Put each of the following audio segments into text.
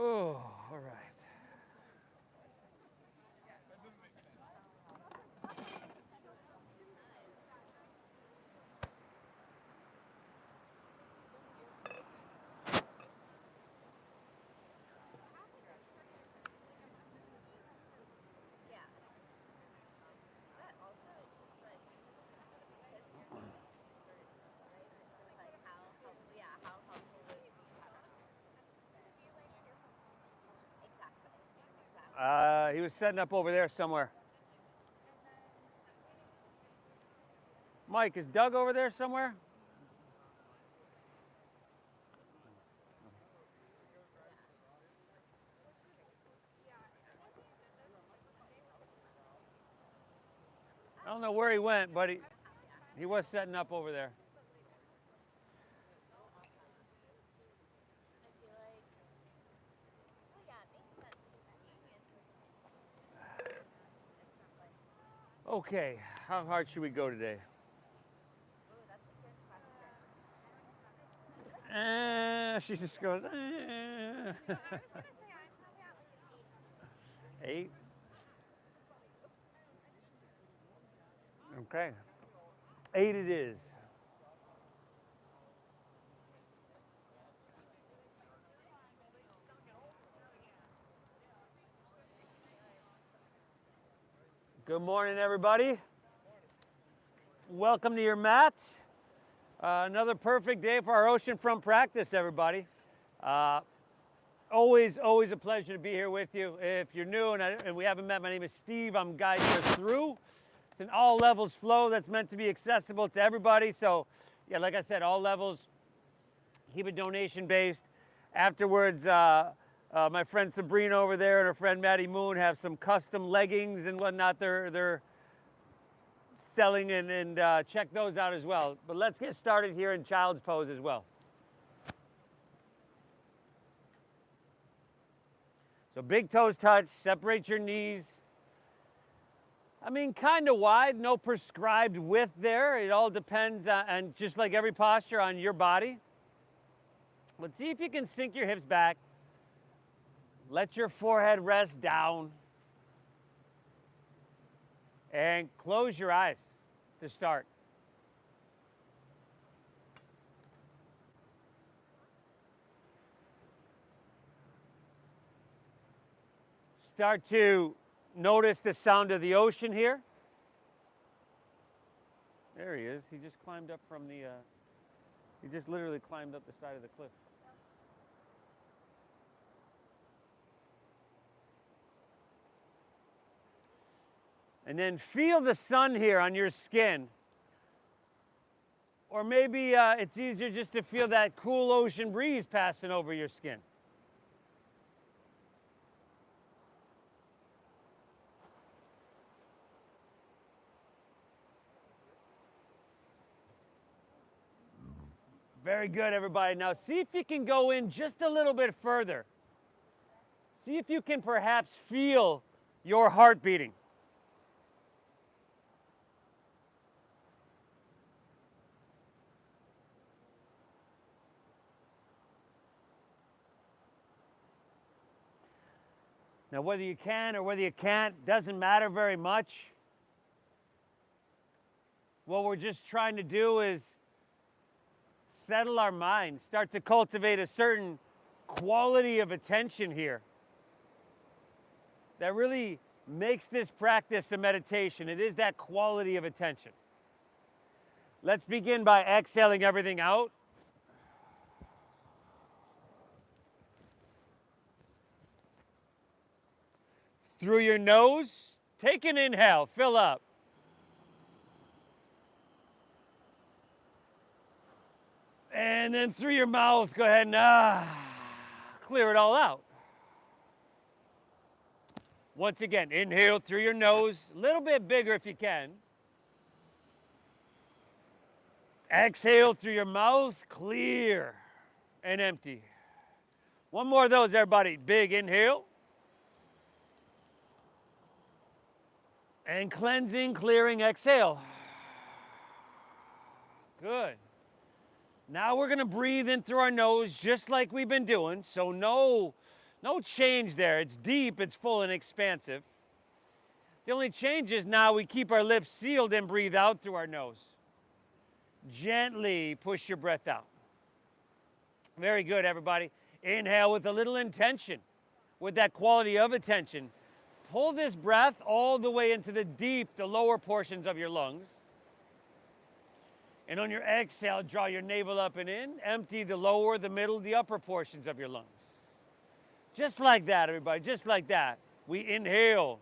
Oh, all right. He was setting up over there somewhere. Mike, is Doug over there somewhere? I don't know where he went, but he was setting up over there. Okay, how hard should we go today? She just goes, 8. Okay. 8 it is. Good morning, everybody. Welcome to your mats. Another perfect day for our Oceanfront practice, everybody. Always a pleasure to be here with you. If you're new and we haven't met, my name is Steve. I'm guiding us through. It's an all levels flow that's meant to be accessible to everybody. So, yeah, like I said, all levels. Keep it donation based. Afterwards, my friend Sabrina over there and her friend Maddie Moon have some custom leggings and whatnot. They're selling and check those out as well. But let's get started here in child's pose as well. So big toes touch, separate your knees. I mean, kind of wide, no prescribed width there. It all depends on, just like every posture, on your body. But see if you can sink your hips back. Let your forehead rest down. And close your eyes to start. Start to notice the sound of the ocean here. There he is. He just climbed up from the, he just literally climbed up the side of the cliff. And then feel the sun here on your skin. Or maybe it's easier just to feel that cool ocean breeze passing over your skin. Very good, everybody. Now see if you can go in just a little bit further. See if you can perhaps feel your heart beating. Now, whether you can or whether you can't doesn't matter very much. What we're just trying to do is settle our mind, start to cultivate a certain quality of attention here that really makes this practice a meditation. It is that quality of attention. Let's begin by exhaling everything out. Through your nose, take an inhale, fill up. And then through your mouth, go ahead and clear it all out. Once again, inhale through your nose, a little bit bigger if you can. Exhale through your mouth, clear and empty. One more of those, everybody. Big inhale. And cleansing, clearing, exhale. Good. Now we're going to breathe in through our nose just like we've been doing. So no No change there. It's deep, it's full and expansive. The only change is now we keep our lips sealed and breathe out through our nose. Gently push your breath out. Very good, everybody. Inhale with a little intention, with that quality of attention. Pull this breath all the way into the deep, the lower portions of your lungs. And on your exhale, draw your navel up and in. Empty the lower, the middle, the upper portions of your lungs. Just like that, everybody, just like that. We inhale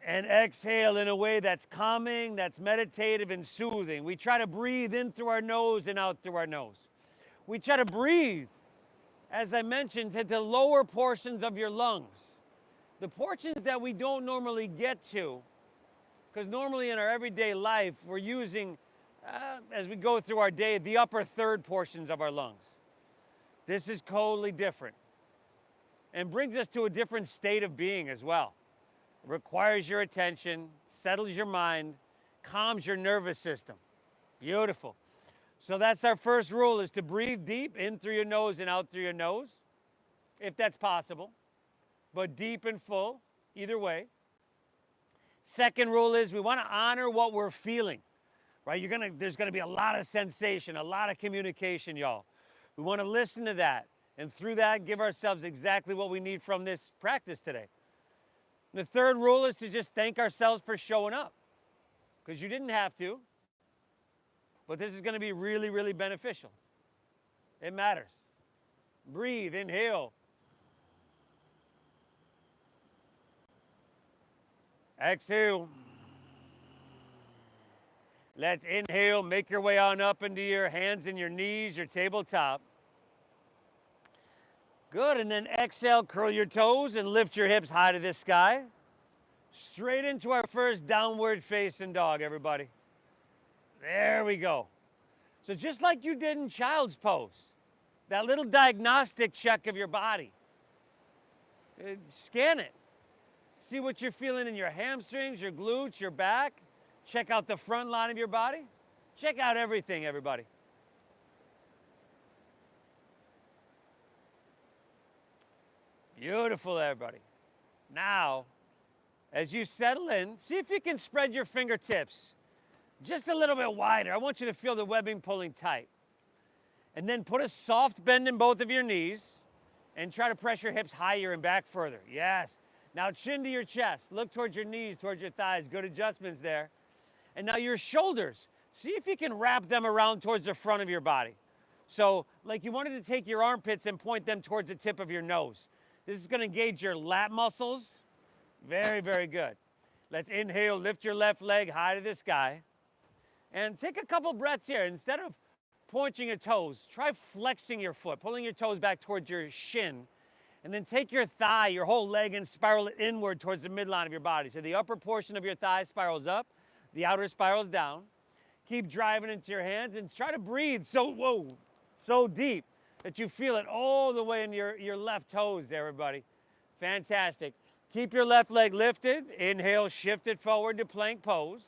and exhale in a way that's calming, that's meditative and soothing. We try to breathe in through our nose and out through our nose. We try to breathe, as I mentioned, to the lower portions of your lungs. The portions that we don't normally get to, because normally in our everyday life, we're using, as we go through our day, the upper third portions of our lungs. This is totally different and brings us to a different state of being as well. It requires your attention, settles your mind, calms your nervous system. Beautiful. So that's our first rule, is to breathe deep in through your nose and out through your nose, if that's possible, but deep and full, either way. Second rule is we want to honor what we're feeling, right? There's going to be a lot of sensation, a lot of communication, y'all. We want to listen to that, and through that, give ourselves exactly what we need from this practice today. And the third rule is to just thank ourselves for showing up, because you didn't have to, but this is going to be really, really beneficial. It matters. Breathe, inhale. Exhale. Let's inhale, make your way on up into your hands and your knees, your tabletop. Good, and then exhale, curl your toes and lift your hips high to the sky. Straight into our first downward facing dog, everybody. There we go. So just like you did in child's pose, that little diagnostic check of your body. Scan it. See what you're feeling in your hamstrings, your glutes, your back. Check out the front line of your body. Check out everything, everybody. Beautiful, everybody. Now, as you settle in, see if you can spread your fingertips just a little bit wider. I want you to feel the webbing pulling tight. And then put a soft bend in both of your knees and try to press your hips higher and back further. Yes. Now chin to your chest. Look towards your knees, towards your thighs. Good adjustments there. And now your shoulders. See if you can wrap them around towards the front of your body. So like you wanted to take your armpits and point them towards the tip of your nose. This is going to engage your lat muscles. Very, very good. Let's inhale, lift your left leg high to the sky. And take a couple breaths here. Instead of pointing your toes, try flexing your foot, pulling your toes back towards your shin. And then take your thigh, your whole leg, and spiral it inward towards the midline of your body. So the upper portion of your thigh spirals up, the outer spirals down. Keep driving into your hands and try to breathe so deep that you feel it all the way in your left toes, everybody. Fantastic. Keep your left leg lifted. Inhale, shift it forward to plank pose.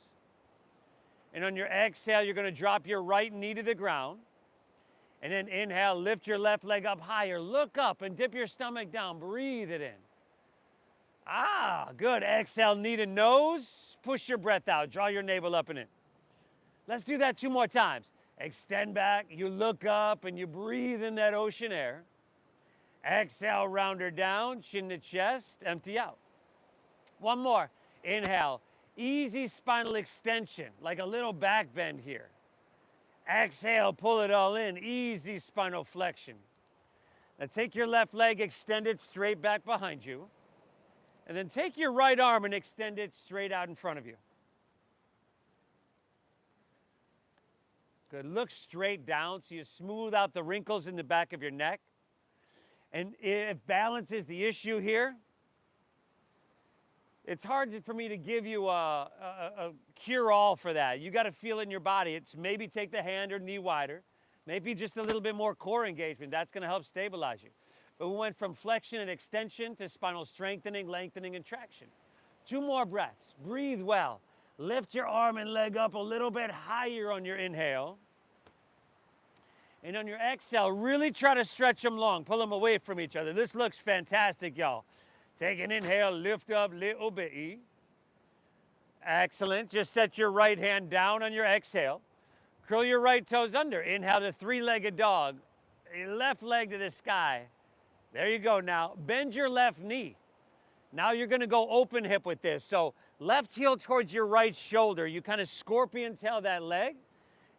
And on your exhale, you're going to drop your right knee to the ground. And then inhale, lift your left leg up higher. Look up and dip your stomach down. Breathe it in. Good. Exhale, knee to nose. Push your breath out. Draw your navel up and in. Let's do that 2 more times. Extend back. You look up and you breathe in that ocean air. Exhale, round her down. Chin to chest. Empty out. One more. Inhale. Easy spinal extension, like a little back bend here. Exhale, pull it all in. Easy spinal flexion. Now take your left leg, extend it straight back behind you. And then take your right arm and extend it straight out in front of you. Good. Look straight down so you smooth out the wrinkles in the back of your neck. And if balance is the issue here, it's hard for me to give you a cure-all for that. You got to feel it in your body. It's maybe take the hand or knee wider. Maybe just a little bit more core engagement. That's going to help stabilize you. But we went from flexion and extension to spinal strengthening, lengthening, and traction. 2 more breaths. Breathe well. Lift your arm and leg up a little bit higher on your inhale. And on your exhale, really try to stretch them long. Pull them away from each other. This looks fantastic, y'all. Take an inhale, lift up, little bit. Excellent. Just set your right hand down on your exhale. Curl your right toes under. Inhale to three-legged dog. Left leg to the sky. There you go now. Bend your left knee. Now you're going to go open hip with this. So left heel towards your right shoulder. You kind of scorpion tail that leg.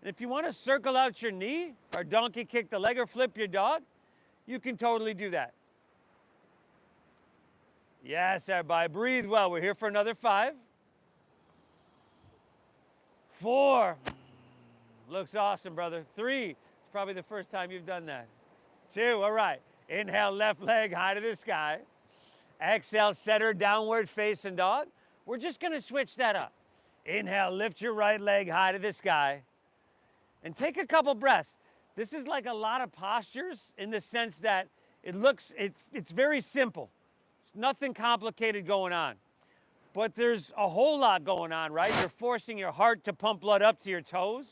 And if you want to circle out your knee or donkey kick the leg or flip your dog, you can totally do that. Yes, everybody. Breathe well. We're here for another 5. 4. Looks awesome, brother. 3. It's probably the first time you've done that. 2. All right. Inhale, left leg high to the sky. Exhale, center, downward facing dog. We're just going to switch that up. Inhale, lift your right leg high to the sky. And take a couple breaths. This is like a lot of postures in the sense that it's very simple. There's nothing complicated going on. But there's a whole lot going on, right? You're forcing your heart to pump blood up to your toes.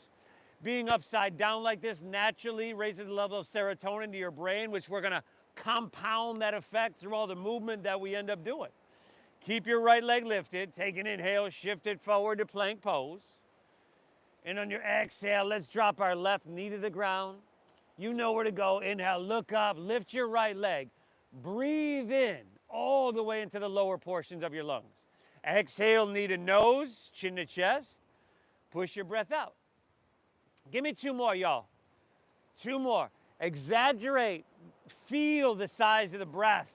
Being upside down like this naturally raises the level of serotonin to your brain, which we're going to compound that effect through all the movement that we end up doing. Keep your right leg lifted. Take an inhale, shift it forward to plank pose. And on your exhale, let's drop our left knee to the ground. You know where to go. Inhale, look up, lift your right leg. Breathe in all the way into the lower portions of your lungs. Exhale, knee to nose, chin to chest. Push your breath out. Give me 2 more, y'all. 2 more. Exaggerate. Feel the size of the breath.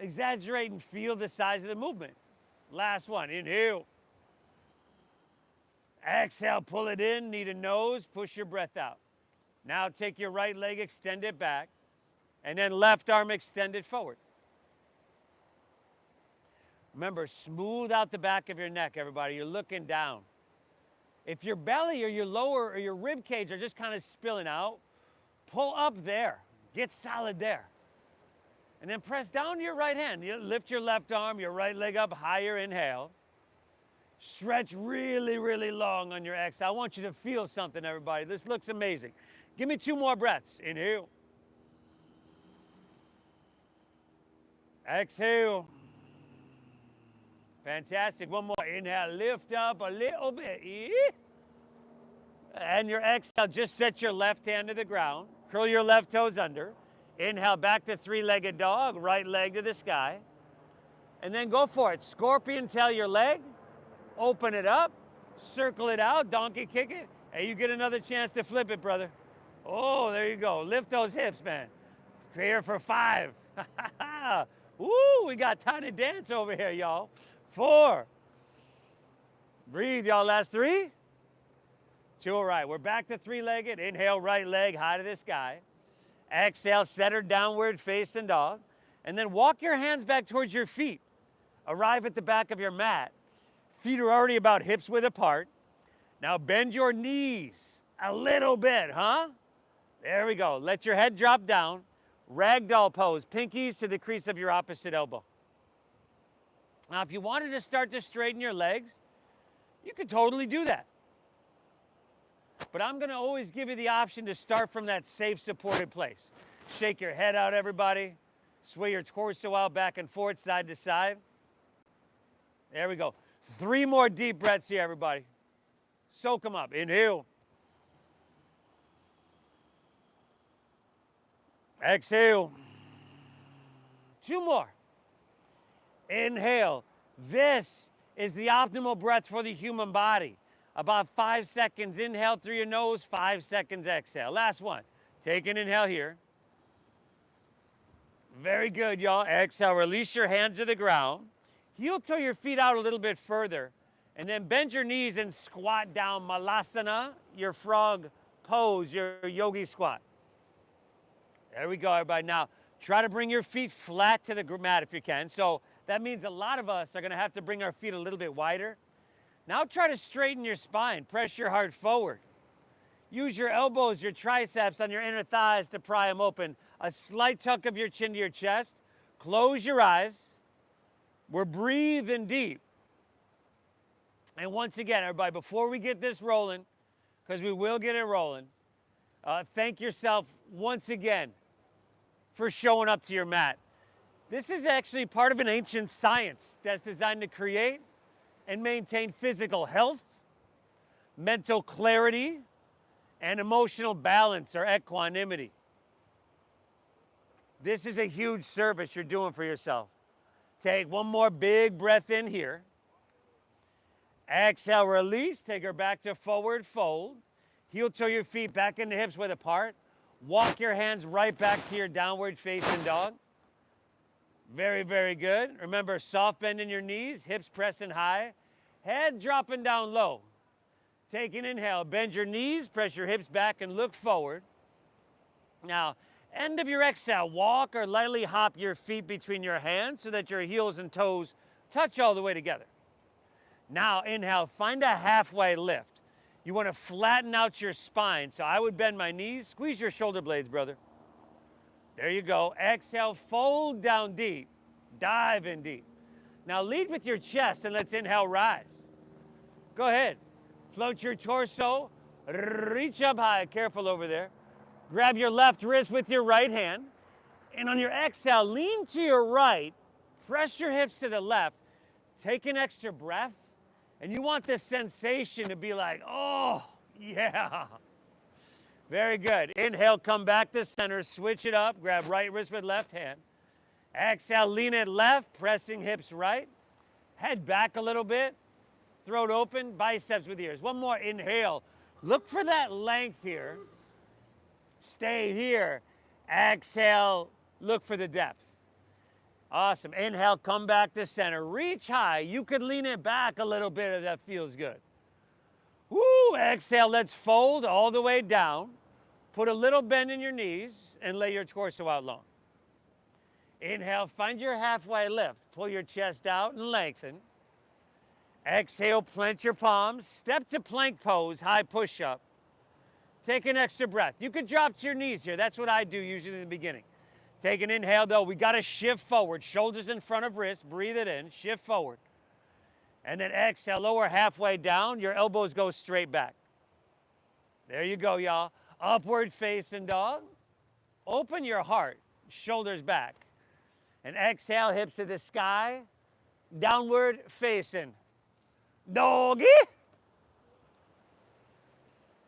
Exaggerate and feel the size of the movement. Last one. Inhale. Exhale, pull it in, knee to nose, push your breath out. Now take your right leg, extend it back, and then left arm extend it forward. Remember, smooth out the back of your neck, everybody. You're looking down. If your belly or your lower or your rib cage are just kind of spilling out, pull up there. Get solid there. And then press down to your right hand. You lift your left arm, your right leg up higher, inhale. Stretch really, really long on your exhale. I want you to feel something, everybody. This looks amazing. Give me 2 more breaths. Inhale. Exhale. Fantastic. 1 more. Inhale, lift up a little bit. And your exhale, just set your left hand to the ground. Curl your left toes under. Inhale, back to three-legged dog, right leg to the sky. And then go for it. Scorpion tail your leg. Open it up. Circle it out. Donkey kick it. And you get another chance to flip it, brother. Oh, there you go. Lift those hips, man. Here for 5. Woo, we got time to dance over here, y'all. 4. Breathe, y'all. Last 3. 2, all right. We're back to three-legged. Inhale, right leg high to the sky. Exhale, center downward facing dog. And then walk your hands back towards your feet. Arrive at the back of your mat. Feet are already about hips width apart. Now bend your knees a little bit, huh? There we go. Let your head drop down. Ragdoll pose. Pinkies to the crease of your opposite elbow. Now, if you wanted to start to straighten your legs, you could totally do that. But I'm going to always give you the option to start from that safe, supported place. Shake your head out, everybody. Sway your torso out back and forth, side to side. There we go. 3 more deep breaths here, everybody. Soak them up. Inhale. Exhale. 2 more. Inhale. This is the optimal breath for the human body. About 5 seconds inhale through your nose, 5 seconds exhale. Last one. Take an inhale here. Very good, y'all. Exhale, release your hands to the ground. Heel toe your feet out a little bit further. And then bend your knees and squat down. Malasana, your frog pose, your yogi squat. There we go, everybody. Now, try to bring your feet flat to the mat if you can. So that means a lot of us are going to have to bring our feet a little bit wider. Now try to straighten your spine. Press your heart forward. Use your elbows, your triceps on your inner thighs to pry them open. A slight tuck of your chin to your chest. Close your eyes. We're breathing deep. And once again, everybody, before we get this rolling, because we will get it rolling, Thank yourself once again for showing up to your mat. This is actually part of an ancient science that's designed to create and maintain physical health, mental clarity, and emotional balance or equanimity. This is a huge service you're doing for yourself. Take one more big breath in here. Exhale, release. Take her back to forward fold. Heel toe your feet back in the hips width apart. Walk your hands right back to your downward facing dog. Very, very good. Remember, soft bend in your knees, hips pressing high, head dropping down low. Take an inhale, bend your knees, press your hips back and look forward. Now, end of your exhale, walk or lightly hop your feet between your hands so that your heels and toes touch all the way together. Now, inhale, find a halfway lift. You want to flatten out your spine. So I would bend my knees, squeeze your shoulder blades, brother. There you go. Exhale, fold down deep, dive in deep. Now lead with your chest and let's inhale, rise. Go ahead. Float your torso, reach up high, careful over there. Grab your left wrist with your right hand. And on your exhale, lean to your right, press your hips to the left, take an extra breath. And you want this sensation to be like, oh, yeah. Very good. Inhale, come back to center, switch it up, grab right wrist with left hand. Exhale, lean it left, pressing hips right. Head back a little bit, throat open, biceps with ears. One more, inhale. Look for that length here. Stay here. Exhale, look for the depth. Awesome. Inhale, come back to center. Reach high. You could lean it back a little bit if that feels good. Woo! Exhale, let's fold all the way down. Put a little bend in your knees and lay your torso out long. Inhale, find your halfway lift. Pull your chest out and lengthen. Exhale, plant your palms. Step to plank pose, high push-up. Take an extra breath. You could drop to your knees here. That's what I do usually in the beginning. Take an inhale, though. We got to shift forward. Shoulders in front of wrists. Breathe it in. Shift forward. And then exhale, lower halfway down. Your elbows go straight back. There you go, y'all. Upward facing dog. Open your heart. Shoulders back. And exhale, hips to the sky. Downward facing doggy.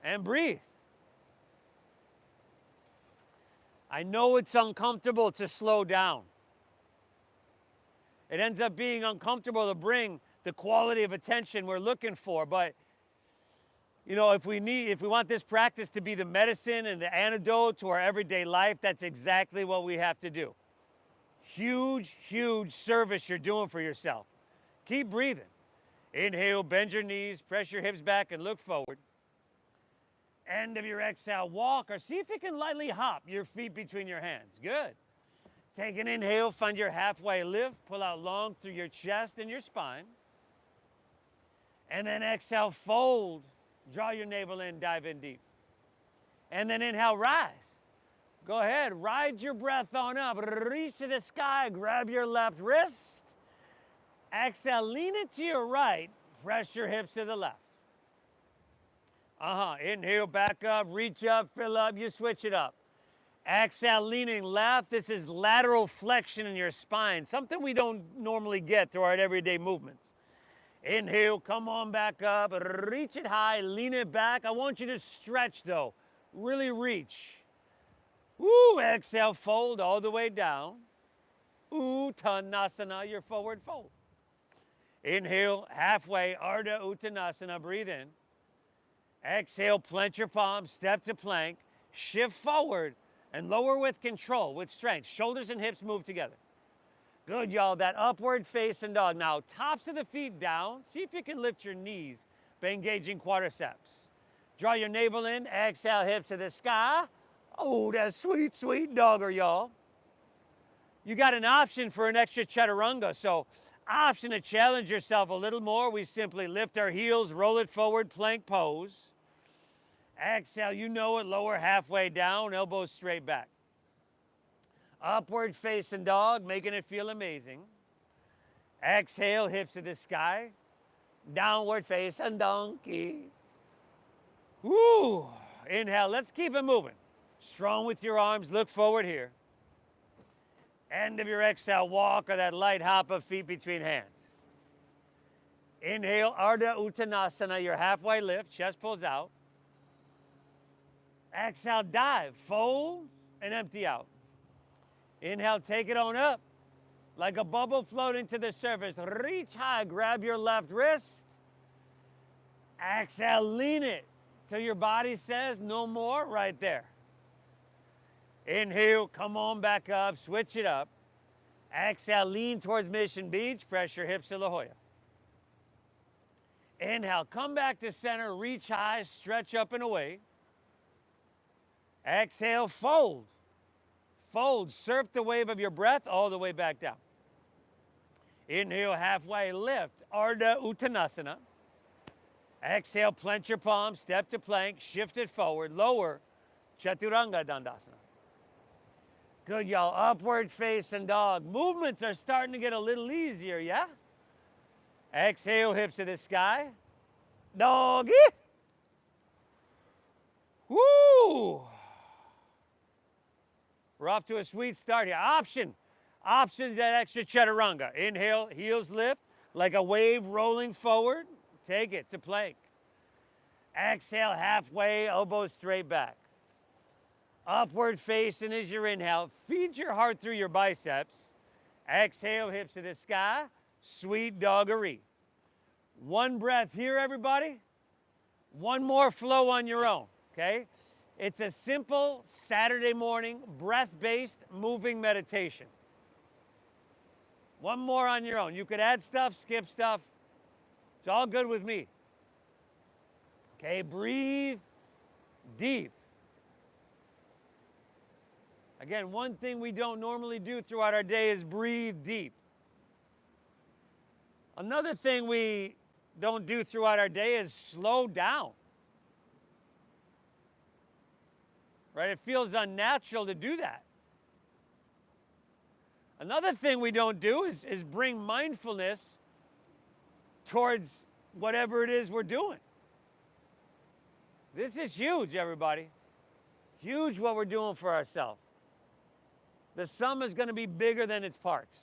And breathe. I know it's uncomfortable to slow down. It ends up being uncomfortable to bring the quality of attention we're looking for, but you know, if we want this practice to be the medicine and the antidote to our everyday life, that's exactly what we have to do. Huge, huge service you're doing for yourself. Keep breathing. Inhale, bend your knees, press your hips back and look forward. End of your exhale, walk, or see if you can lightly hop your feet between your hands. Good. Take an inhale, find your halfway lift, pull out long through your chest and your spine. And then exhale, fold, draw your navel in, dive in deep. And then inhale, rise. Go ahead, ride your breath on up, reach to the sky, grab your left wrist. Exhale, lean it to your right, press your hips to the left. Inhale, back up, reach up, fill up, you switch it up. Exhale, leaning left. This is lateral flexion in your spine, something we don't normally get through our everyday movements. Inhale, come on back up, reach it high, lean it back. I want you to stretch though, really reach. Woo, exhale, fold all the way down. Uttanasana, your forward fold. Inhale, halfway, Ardha Uttanasana, breathe in. Exhale, plant your palms, step to plank, shift forward, and lower with control, with strength. Shoulders and hips move together. Good, y'all. That upward facing dog. Now, tops of the feet down. See if you can lift your knees by engaging quadriceps. Draw your navel in. Exhale, hips to the sky. Oh, that sweet, sweet dogger, y'all. You got an option for an extra chaturanga. So, option to challenge yourself a little more. We simply lift our heels, roll it forward, plank pose. Exhale, you know it, lower halfway down, elbows straight back. Upward facing dog, making it feel amazing. Exhale, hips to the sky. Downward facing donkey. Woo! Inhale, let's keep it moving. Strong with your arms, look forward here. End of your exhale, walk or that light hop of feet between hands. Inhale, Ardha Uttanasana, your halfway lift, chest pulls out. Exhale, dive, fold, and empty out. Inhale, take it on up. Like a bubble floating to the surface. Reach high, grab your left wrist. Exhale, lean it till your body says no more, right there. Inhale, come on back up, switch it up. Exhale, lean towards Mission Beach, press your hips to La Jolla. Inhale, come back to center, reach high, stretch up and away. Exhale, fold. Fold, surf the wave of your breath all the way back down. Inhale, halfway lift, Ardha Uttanasana. Exhale, plant your palms, step to plank, shift it forward, lower, Chaturanga Dandasana. Good, y'all, upward facing dog. Movements are starting to get a little easier, yeah? Exhale, hips to the sky. Doggy. Woo! We're off to a sweet start here. Options, that extra chaturanga. Inhale, heels lift, like a wave rolling forward. Take it to plank. Exhale, halfway, elbows straight back. Upward facing as your inhale. Feed your heart through your biceps. Exhale, hips to the sky. Sweet doggery. One breath here, everybody. One more flow on your own, okay? It's a simple Saturday morning, breath-based, moving meditation. One more on your own. You could add stuff, skip stuff. It's all good with me. Okay, breathe deep. Again, one thing we don't normally do throughout our day is breathe deep. Another thing we don't do throughout our day is slow down. Right? It feels unnatural to do that. Another thing we don't do is bring mindfulness towards whatever it is we're doing. This is huge, everybody. Huge what we're doing for ourselves. The sum is going to be bigger than its parts.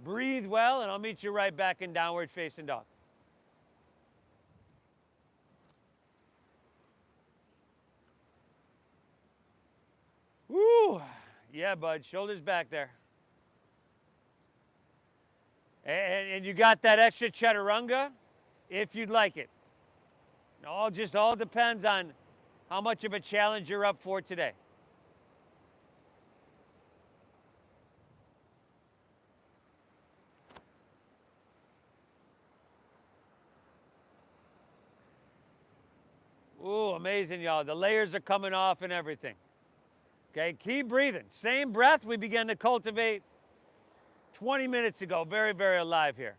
Breathe well, and I'll meet you right back in downward facing dog. Woo! Yeah, bud. Shoulders back there. And you got that extra chaturanga if you'd like it. It all depends on how much of a challenge you're up for today. Ooh, amazing, y'all. The layers are coming off and everything. Okay, keep breathing. Same breath we began to cultivate 20 minutes ago. Very, very alive here.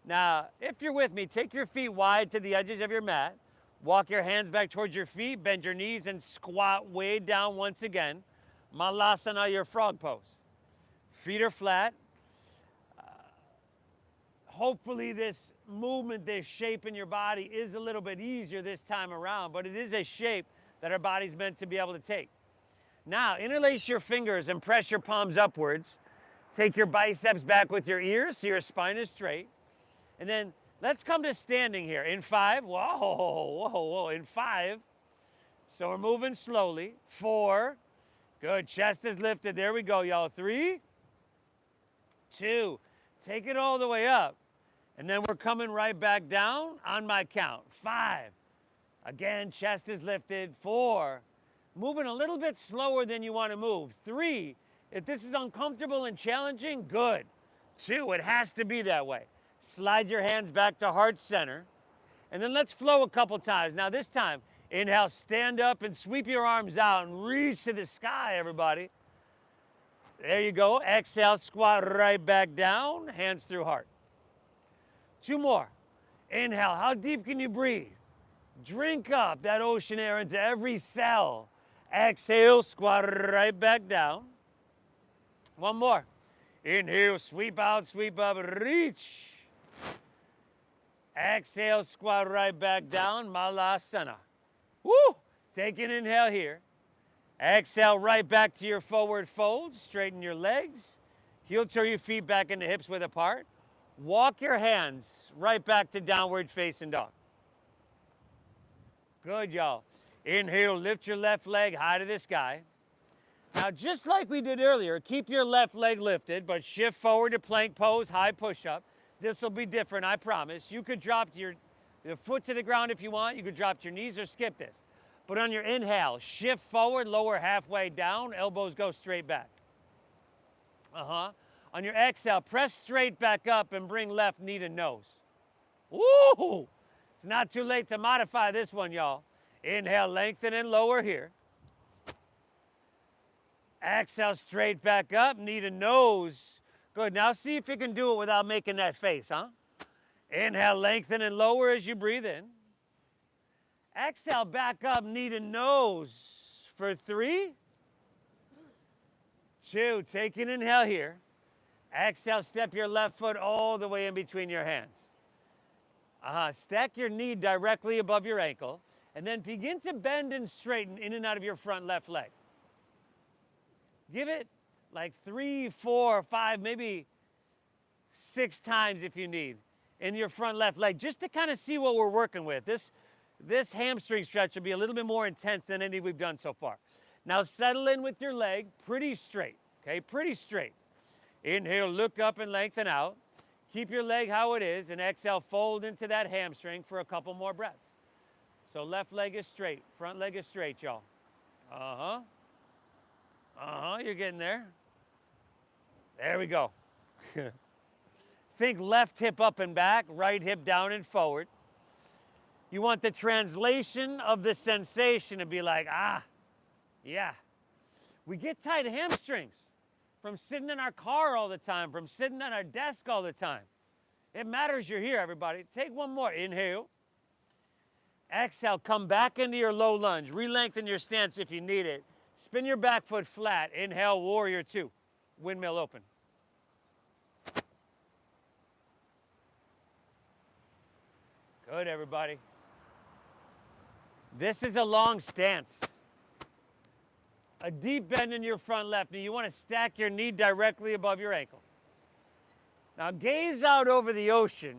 Now, if you're with me, take your feet wide to the edges of your mat. Walk your hands back towards your feet. Bend your knees and squat way down once again. Malasana, your frog pose. Feet are flat. Hopefully this movement, this shape in your body is a little bit easier this time around, but it is a shape that our body's meant to be able to take. Now, interlace your fingers and press your palms upwards. Take your biceps back with your ears so your spine is straight. And then let's come to standing here. In 5, whoa, in 5. So we're moving slowly. 4, good, chest is lifted. There we go, y'all. 3, 2, take it all the way up. And then we're coming right back down on my count. 5, again, chest is lifted. 4, moving a little bit slower than you want to move. 3, if this is uncomfortable and challenging, good. 2, it has to be that way. Slide your hands back to heart center. And then let's flow a couple times. Now this time, inhale, stand up and sweep your arms out and reach to the sky, everybody. There you go. Exhale, squat right back down, hands through heart. 2 more. Inhale, how deep can you breathe? Drink up that ocean air into every cell. Exhale, squat right back down. 1 more. Inhale, sweep out, sweep up, reach. Exhale, squat right back down, Malasana. Woo! Take an inhale here. Exhale right back to your forward fold. Straighten your legs. Heel turn your feet back into hips width apart. Walk your hands right back to downward facing dog. Good, y'all. Inhale, lift your left leg high to the sky. Now, just like we did earlier, keep your left leg lifted, but shift forward to plank pose, high push-up. This will be different, I promise. You could drop your foot to the ground if you want. You could drop your knees or skip this. But on your inhale, shift forward, lower halfway down, elbows go straight back. On your exhale, press straight back up and bring left knee to nose. Woo! It's not too late to modify this one, y'all. Inhale, lengthen and lower here. Exhale, straight back up, knee to nose. Good, now see if you can do it without making that face, huh? Inhale, lengthen and lower as you breathe in. Exhale, back up, knee to nose for 3, 2, take an inhale here. Exhale, step your left foot all the way in between your hands. Stack your knee directly above your ankle, and then begin to bend and straighten in and out of your front left leg. Give it like 3, 4, 5, maybe 6 times if you need in your front left leg, just to kind of see what we're working with. This hamstring stretch will be a little bit more intense than any we've done so far. Now settle in with your leg pretty straight, okay? Pretty straight. Inhale, look up and lengthen out. Keep your leg how it is, and exhale, fold into that hamstring for a couple more breaths. So left leg is straight, front leg is straight, y'all. You're getting there. There we go. Think left hip up and back, right hip down and forward. You want the translation of the sensation to be like, yeah. We get tight hamstrings from sitting in our car all the time, from sitting on our desk all the time. It matters you're here, everybody. Take one more. Inhale. Exhale, come back into your low lunge. Re-lengthen your stance if you need it. Spin your back foot flat. Inhale, warrior 2. Windmill open. Good, everybody. This is a long stance. A deep bend in your front left knee. You want to stack your knee directly above your ankle. Now gaze out over the ocean.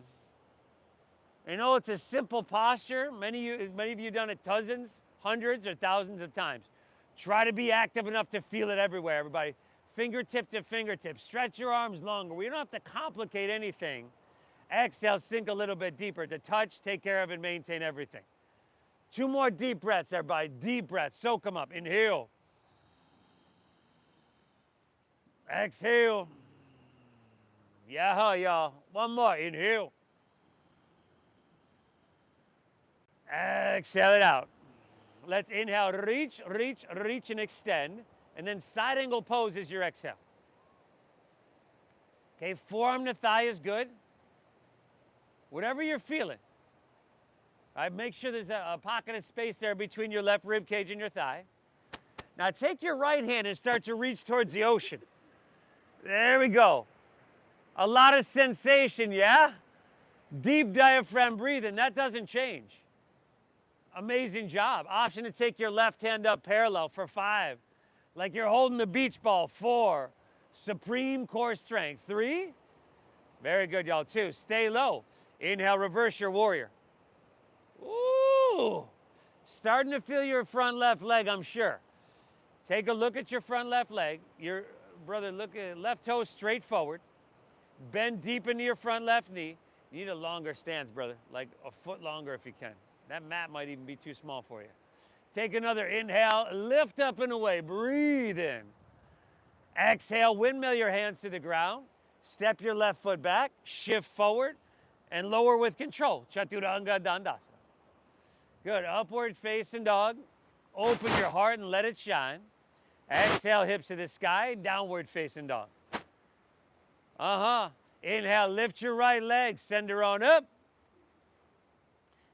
I know it's a simple posture. Many of you have done it dozens, hundreds, or thousands of times. Try to be active enough to feel it everywhere, everybody. Fingertip to fingertip. Stretch your arms longer. We don't have to complicate anything. Exhale, sink a little bit deeper. To touch, take care of, and maintain everything. 2 more deep breaths, everybody. Deep breaths. Soak them up. Inhale. Exhale. Yeah, y'all. One more. Inhale. Exhale it out. Let's inhale. Reach, reach, reach, and extend. And then side angle pose is your exhale. Okay, forearm to thigh is good. Whatever you're feeling. All right, make sure there's a pocket of space there between your left rib cage and your thigh. Now take your right hand and start to reach towards the ocean. There we go. A lot of sensation, yeah? Deep diaphragm breathing, that doesn't change. Amazing job. Option to take your left hand up parallel for 5. Like you're holding the beach ball. 4. Supreme core strength. 3. Very good, y'all. 2. Stay low. Inhale, reverse your warrior. Ooh. Starting to feel your front left leg, I'm sure. Take a look at your front left leg. Your brother, look at left toe straight forward. Bend deep into your front left knee. You need a longer stance, brother. Like a foot longer if you can. That mat might even be too small for you. Take another inhale, lift up and away, breathe in. Exhale, windmill your hands to the ground. Step your left foot back, shift forward, and lower with control. Chaturanga Dandasana. Good, upward facing dog. Open your heart and let it shine. Exhale, hips to the sky, downward facing dog. Inhale, lift your right leg, send her on up.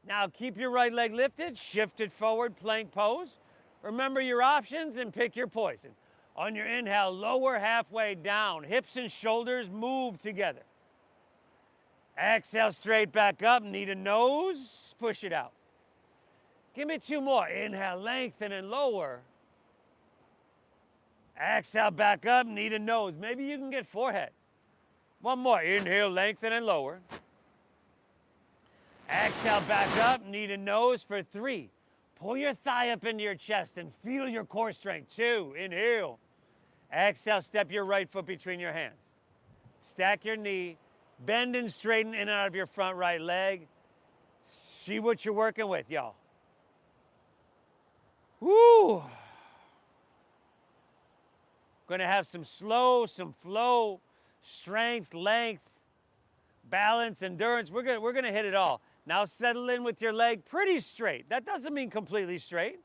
Now keep your right leg lifted, shift it forward, plank pose. Remember your options and pick your poison. On your inhale, lower halfway down, hips and shoulders move together. Exhale, straight back up, knee to nose, push it out. Give me 2 more. Inhale, lengthen and lower. Exhale, back up, knee to nose. Maybe you can get forehead. 1 more. Inhale, lengthen and lower. Exhale, back up, knee to nose for 3. Pull your thigh up into your chest and feel your core strength. 2, inhale. Exhale, step your right foot between your hands. Stack your knee, bend and straighten in and out of your front right leg. See what you're working with, y'all. Woo! Gonna have some slow, some flow, strength, length, balance, endurance. We're gonna hit it all. Now settle in with your leg pretty straight. That doesn't mean completely straight.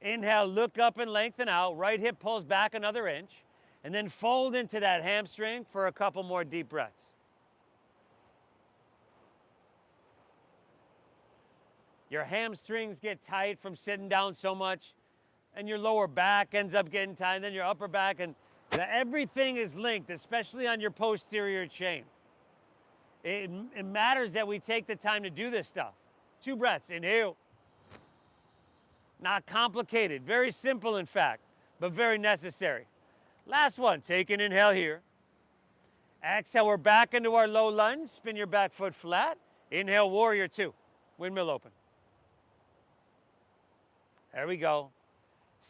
Inhale, look up and lengthen out. Right hip pulls back another inch. And then fold into that hamstring for a couple more deep breaths. Your hamstrings get tight from sitting down so much, and your lower back ends up getting tight, and then your upper back, and everything is linked, especially on your posterior chain. It matters that we take the time to do this stuff. 2 breaths, inhale. Not complicated, very simple in fact, but very necessary. Last one, take an inhale here. Exhale, we're back into our low lunge. Spin your back foot flat. Inhale, warrior 2, windmill open. There we go.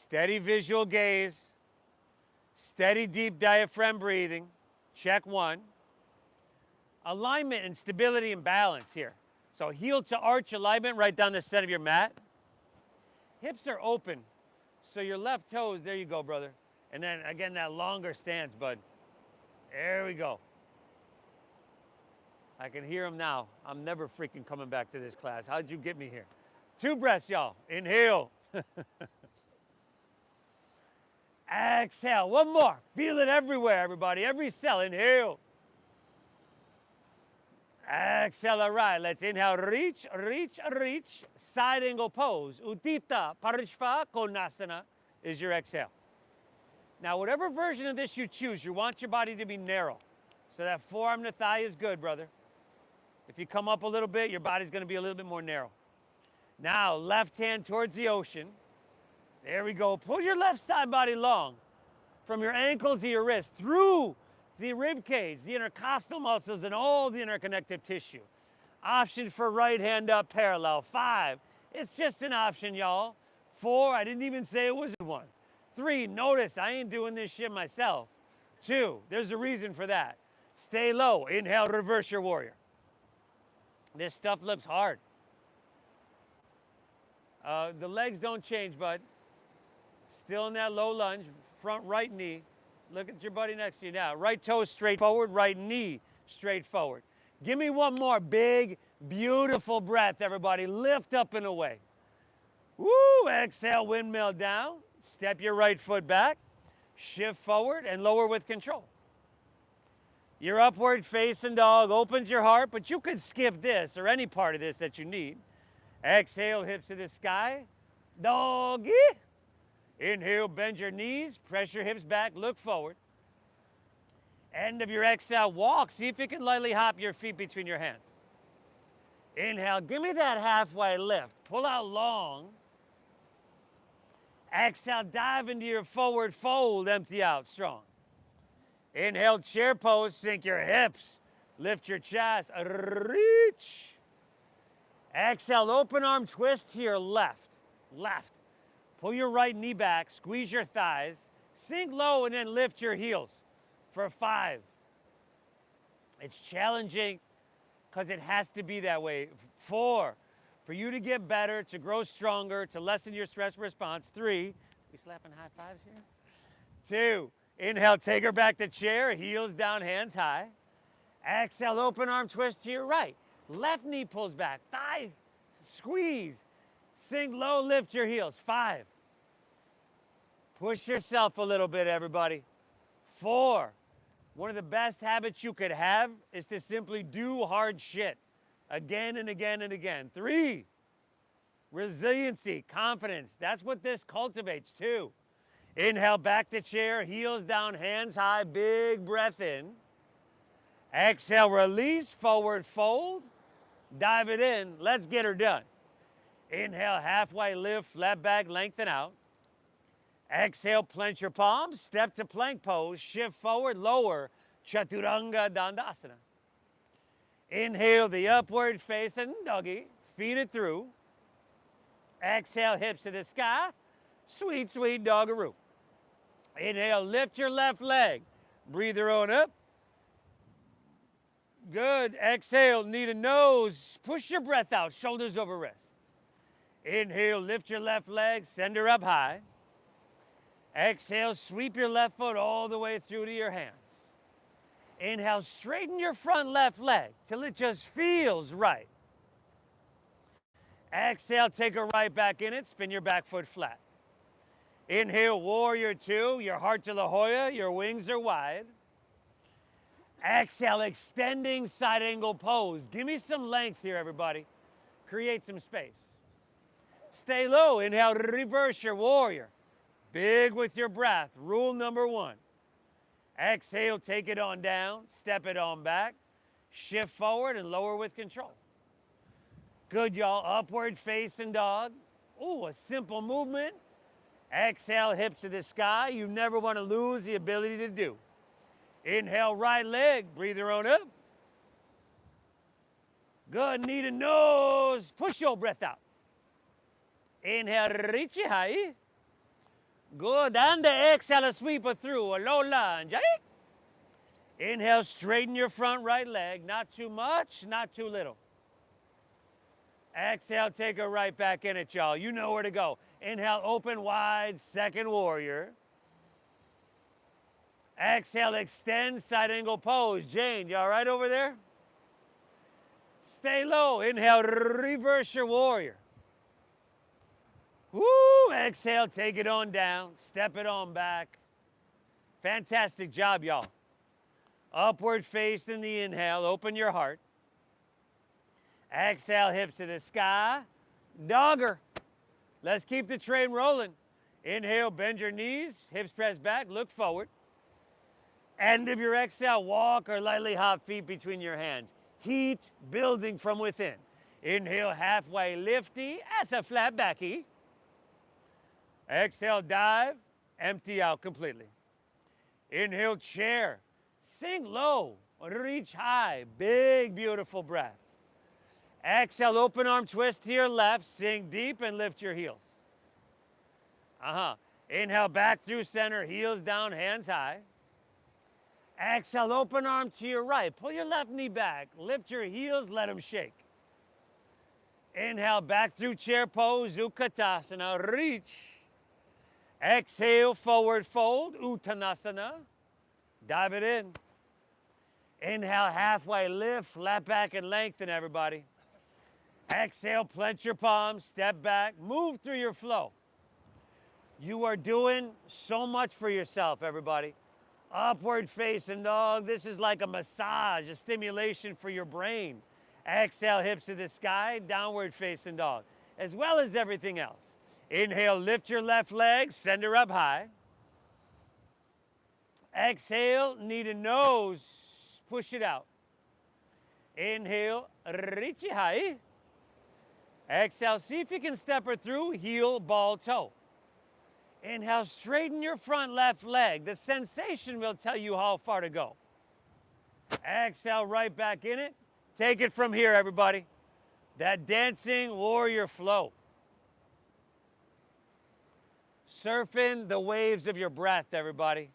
Steady visual gaze. Steady deep diaphragm breathing. Check 1. Alignment and stability and balance here. So heel to arch alignment right down the center of your mat. Hips are open. So your left toes, there you go, brother. And then again, that longer stance, bud. There we go. I can hear him now. I'm never freaking coming back to this class. How'd you get me here? 2 breaths, y'all. Inhale. Exhale. 1 more. Feel it everywhere, everybody. Every cell. Inhale. Exhale. All right. Let's inhale. Reach, reach, reach. Side angle pose. Uttita Parishva Konasana is your exhale. Now, whatever version of this you choose, you want your body to be narrow. So that forearm to thigh is good, brother. If you come up a little bit, your body's going to be a little bit more narrow. Now, left hand towards the ocean. There we go. Pull your left side body long from your ankle to your wrist through the rib cage, the intercostal muscles, and all the interconnective tissue. Option for right hand up parallel. 5. It's just an option, y'all. 4. I didn't even say it was 1. 3. Notice I ain't doing this shit myself. 2. There's a reason for that. Stay low. Inhale, reverse your warrior. This stuff looks hard. The legs don't change, bud. Still in that low lunge, front right knee. Look at your buddy next to you now. Right toe straight forward, right knee straight forward. Give me 1 more big, beautiful breath, everybody. Lift up and away. Woo! Exhale, windmill down. Step your right foot back. Shift forward and lower with control. Your upward facing dog opens your heart, but you could skip this or any part of this that you need. Exhale, hips to the sky. Doggy. Inhale, bend your knees, press your hips back, look forward. End of your exhale, walk. See if you can lightly hop your feet between your hands. Inhale, give me that halfway lift. Pull out long. Exhale, dive into your forward fold, empty out strong. Inhale, chair pose, sink your hips. Lift your chest, reach. Exhale, open arm twist to your left. Left. Pull your right knee back, squeeze your thighs, sink low, and then lift your heels for 5. It's challenging because it has to be that way. 4, for you to get better, to grow stronger, to lessen your stress response. 3, we slapping high fives here? 2, inhale, take her back to chair, heels down, hands high. Exhale, open arm twist to your right. Left knee pulls back, thigh squeeze. Sink low, lift your heels. 5. Push yourself a little bit, everybody. 4, one of the best habits you could have is to simply do hard shit again and again and again. 3, resiliency, confidence. That's what this cultivates too. Inhale, back to chair, heels down, hands high, big breath in. Exhale, release, forward fold. Dive it in. Let's get her done. Inhale, halfway lift, flat back, lengthen out. Exhale, clench your palms, step to plank pose, shift forward, lower, Chaturanga Dandasana. Inhale, the upward facing doggy, feed it through. Exhale, hips to the sky, sweet, sweet doggaroo. Inhale, lift your left leg, breathe your own up. Good, exhale, knee to nose, push your breath out, shoulders over wrists. Inhale, lift your left leg, send her up high. Exhale, sweep your left foot all the way through to your hands. Inhale, straighten your front left leg till it just feels right. Exhale, take a right back in it, spin your back foot flat. Inhale, warrior two, your heart to La Jolla, your wings are wide. Exhale, extending side angle pose. Give me some length here, everybody. Create some space. Stay low, inhale, reverse your warrior. Big with your breath, rule number one. Exhale, take it on down, step it on back, shift forward and lower with control. Good, y'all, upward facing dog. Ooh, a simple movement. Exhale, hips to the sky. You never want to lose the ability to do. Inhale, right leg, breathe your own up. Good, knee to nose, push your breath out. Inhale, reach it high. Good, and the exhale, sweep it through, a low lunge. Inhale, straighten your front right leg, not too much, not too little. Exhale, take a right back in it, y'all. You know where to go. Inhale, open wide, second warrior. Exhale, extend, side angle pose. Jane, you all right over there? Stay low. Inhale, reverse your warrior. Woo! Exhale, take it on down, step it on back. Fantastic job, y'all. Upward face in the inhale, open your heart. Exhale, hips to the sky. Dogger. Let's keep the train rolling. Inhale, bend your knees, hips press back, look forward. End of your exhale, walk or lightly hop feet between your hands. Heat building from within. Inhale, halfway lifty, as a flat backy. Exhale, dive, empty out completely. Inhale, chair, sink low, reach high, big, beautiful breath. Exhale, open arm twist to your left, sink deep and lift your heels. Inhale, back through center, heels down, hands high. Exhale, open arm to your right, pull your left knee back, lift your heels, let them shake. Inhale, back through chair pose, Utkatasana, reach. Exhale, forward fold, Uttanasana. Dive it in. Inhale, halfway lift, flat back and lengthen, everybody. Exhale, clench your palms, step back, move through your flow. You are doing so much for yourself, everybody. Upward facing dog, this is like a massage, a stimulation for your brain. Exhale, hips to the sky, downward facing dog, as well as everything else. Inhale, lift your left leg, send her up high. Exhale, knee to nose, push it out. Inhale, reach it high. Exhale, see if you can step her through, heel, ball, toe. Inhale, straighten your front left leg. The sensation will tell you how far to go. Exhale, right back in it. Take it from here, everybody. That dancing warrior flow. Surfing the waves of your breath, everybody.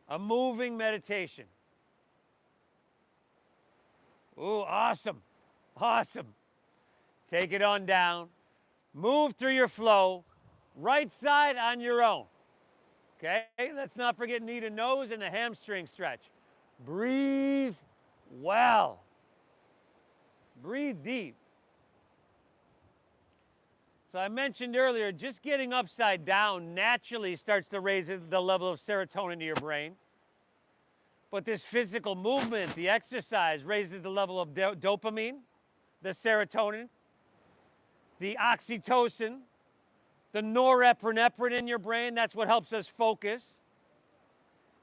A moving meditation. Ooh, awesome. Awesome. Take it on down. Move through your flow. Right side on your own. Okay? Let's not forget knee to nose and the hamstring stretch. Breathe well. Breathe deep. So I mentioned earlier, just getting upside down naturally starts to raise the level of serotonin in your brain. But this physical movement, the exercise, raises the level of dopamine, the serotonin, the oxytocin, the norepinephrine in your brain. That's what helps us focus.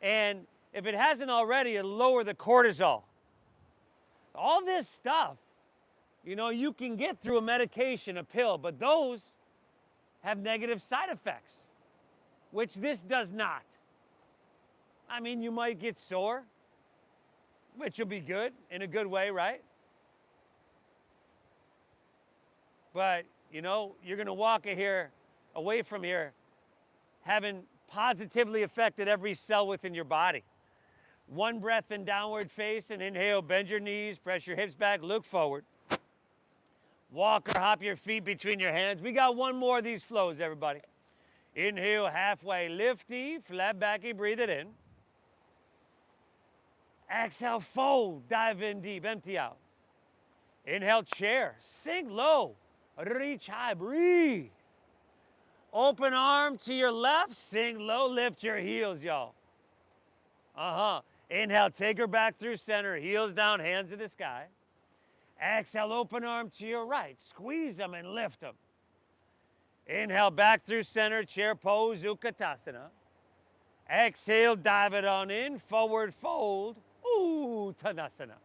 And if it hasn't already, it'll lower the cortisol. All this stuff You know, you can get through a medication, a pill, but those have negative side effects, which this does not. I mean, you might get sore, which will be good in a good way, right? But, you know, you're going to walk away from here, having positively affected every cell within your body. One breath in downward facing, inhale, bend your knees, press your hips back, look forward. Walk or hop your feet between your hands. We got one more of these flows, everybody. Inhale, halfway lifty, flat backy, breathe it in. Exhale, fold, dive in deep, empty out. Inhale, chair, sink low, reach high, breathe. Open arm to your left, sink low, lift your heels, y'all. Inhale, take her back through center, heels down, hands to the sky. Exhale, open arm to your right, squeeze them and lift them. Inhale, back through center, chair pose, Utkatasana. Exhale, dive it on in, forward fold, Uttanasana.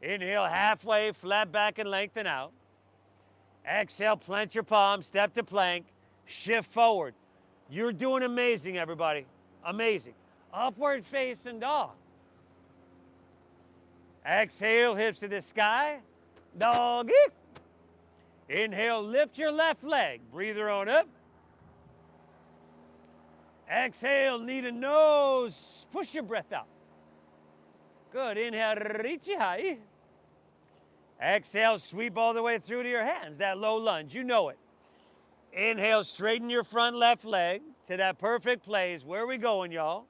Inhale, halfway, flat back and lengthen out. Exhale, plant your palms, step to plank, shift forward. You're doing amazing, everybody. Amazing. Upward facing dog. Exhale, hips to the sky. Doggy. Inhale, lift your left leg. Breather on up. Exhale, knee to nose. Push your breath out. Good. Inhale, reach high. Exhale, sweep all the way through to your hands. That low lunge, you know it. Inhale, straighten your front left leg to that perfect place. Where are we going, y'all?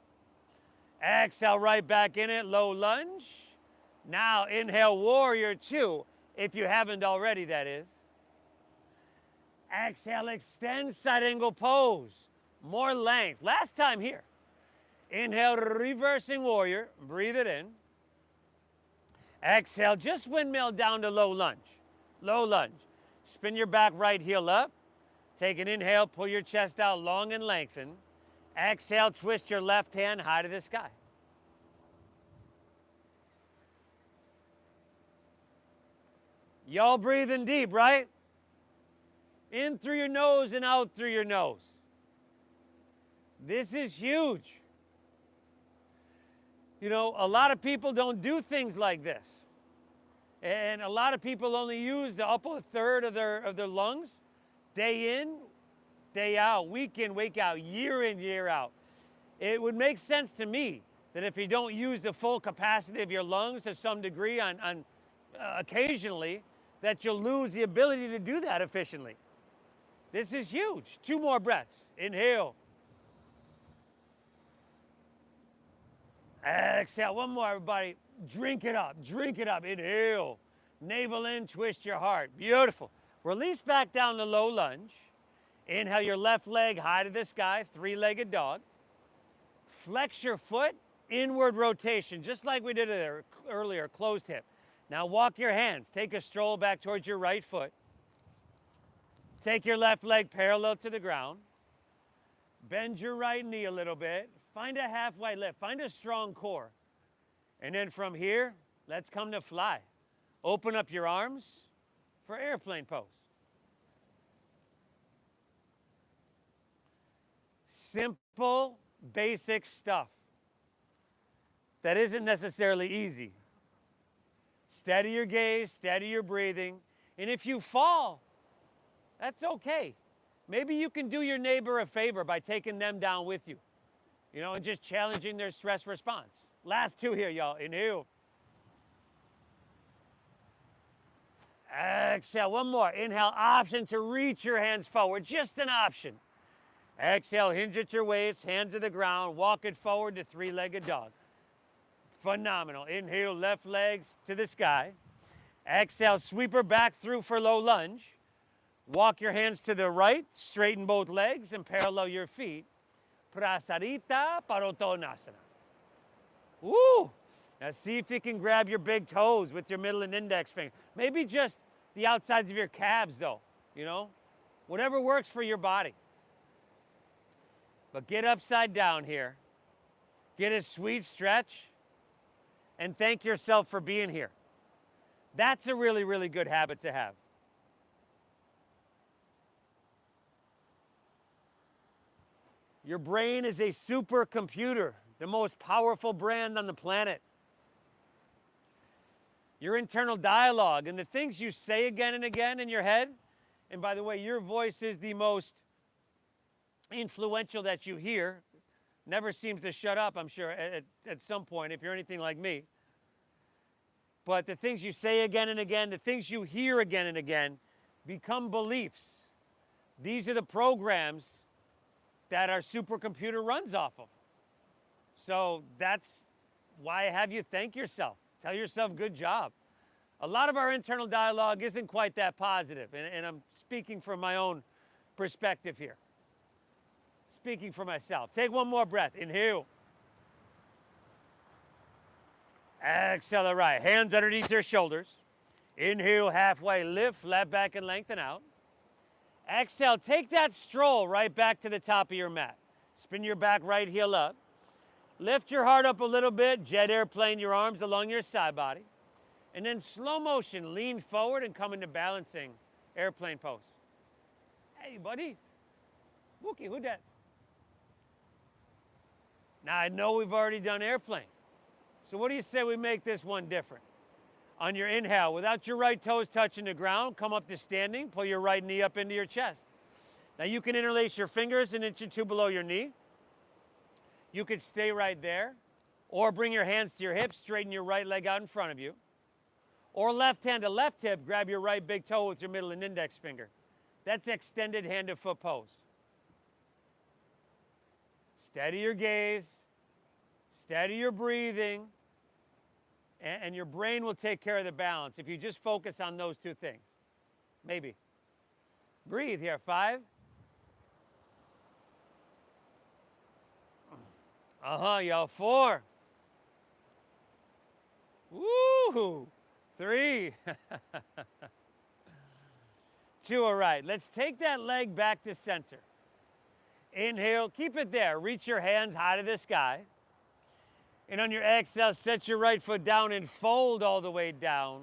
Exhale, right back in it, low lunge. Now, inhale, warrior two, if you haven't already, that is. Exhale, extend side angle pose. More length. Last time here. Inhale, reversing warrior. Breathe it in. Exhale, just windmill down to low lunge. Low lunge. Spin your back right heel up. Take an inhale, pull your chest out long and lengthen. Exhale, twist your left hand high to the sky. Y'all breathing deep, right? In through your nose and out through your nose. This is huge. You know, a lot of people don't do things like this. And a lot of people only use the upper third of their lungs day in, day out, week in, week out, year in, year out. It would make sense to me that if you don't use the full capacity of your lungs to some degree on occasionally, that you'll lose the ability to do that efficiently. This is huge. 2 more breaths. Inhale. Exhale. 1 more, everybody. Drink it up. Drink it up. Inhale. Navel in, twist your heart. Beautiful. Release back down to low lunge. Inhale your left leg high to the sky, 3-legged dog. Flex your foot, inward rotation, just like we did it earlier, closed hip. Now walk your hands. Take a stroll back towards your right foot. Take your left leg parallel to the ground. Bend your right knee a little bit. Find a halfway lift. Find a strong core. And then from here, let's come to fly. Open up your arms for airplane pose. Simple, basic stuff that isn't necessarily easy. Steady your gaze, steady your breathing. And if you fall, that's okay. Maybe you can do your neighbor a favor by taking them down with you, you know, and just challenging their stress response. Last 2 here, y'all. Inhale. Exhale. 1 more. Inhale. Option to reach your hands forward. Just an option. Exhale. Hinge at your waist. Hands to the ground. Walk it forward to 3-legged dog. Phenomenal. Inhale. Left legs to the sky. Exhale. Sweep her back through for low lunge. Walk your hands to the right. Straighten both legs and parallel your feet. Prasarita Padottanasana. Woo! Now see if you can grab your big toes with your middle and index finger. Maybe just the outsides of your calves though, you know? Whatever works for your body. But get upside down here. Get a sweet stretch and thank yourself for being here. That's a really, really good habit to have. Your brain is a supercomputer, the most powerful brand on the planet. Your internal dialogue and the things you say again and again in your head, and by the way, your voice is the most influential that you hear, never seems to shut up, I'm sure, at some point, if you're anything like me. But the things you say again and again, the things you hear again and again, become beliefs. These are the programs that our supercomputer runs off of. So that's why I have you thank yourself. Tell yourself, good job. A lot of our internal dialogue isn't quite that positive, and I'm speaking from my own perspective here. Speaking for myself. Take one more breath. Inhale. Exhale the right. Hands underneath your shoulders. Inhale, halfway lift, flat back and lengthen out. Exhale, take that stroll right back to the top of your mat. Spin your back right heel up. Lift your heart up a little bit, jet airplane your arms along your side body. And then slow motion, lean forward and come into balancing airplane pose. Hey, buddy. Wookie, who that? Now, I know we've already done airplane. So what do you say we make this one different? On your inhale, without your right toes touching the ground, come up to standing, pull your right knee up into your chest. Now you can interlace your fingers an inch or two below your knee. You could stay right there, or bring your hands to your hips, straighten your right leg out in front of you. Or left hand to left hip, grab your right big toe with your middle and index finger. That's extended hand to foot pose. Steady your gaze, steady your breathing, and your brain will take care of the balance if you just focus on those two things. Maybe. Breathe here. 5. Y'all. 4. Woo! 3. 2, all right. Let's take that leg back to center. Inhale, keep it there. Reach your hands high to the sky. And on your exhale, set your right foot down and fold all the way down.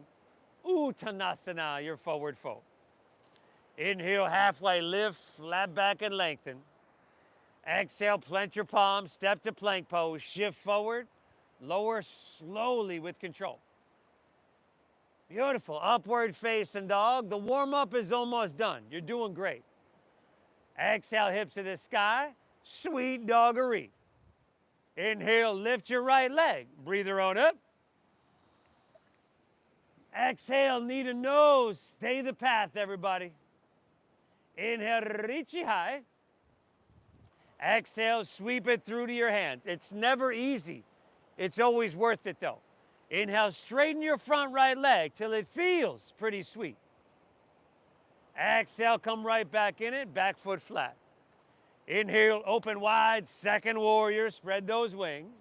Uttanasana, your forward fold. Inhale, halfway lift, flat back and lengthen. Exhale, plant your palms, step to plank pose, shift forward, lower slowly with control. Beautiful. Upward facing dog. The warm-up is almost done. You're doing great. Exhale, hips to the sky. Sweet doggery. Inhale, lift your right leg. Breather on up. Exhale, knee to nose. Stay the path, everybody. Inhale, reach high. Exhale, sweep it through to your hands. It's never easy. It's always worth it, though. Inhale, straighten your front right leg till it feels pretty sweet. Exhale, come right back in it, back foot flat. Inhale, open wide, second warrior, spread those wings.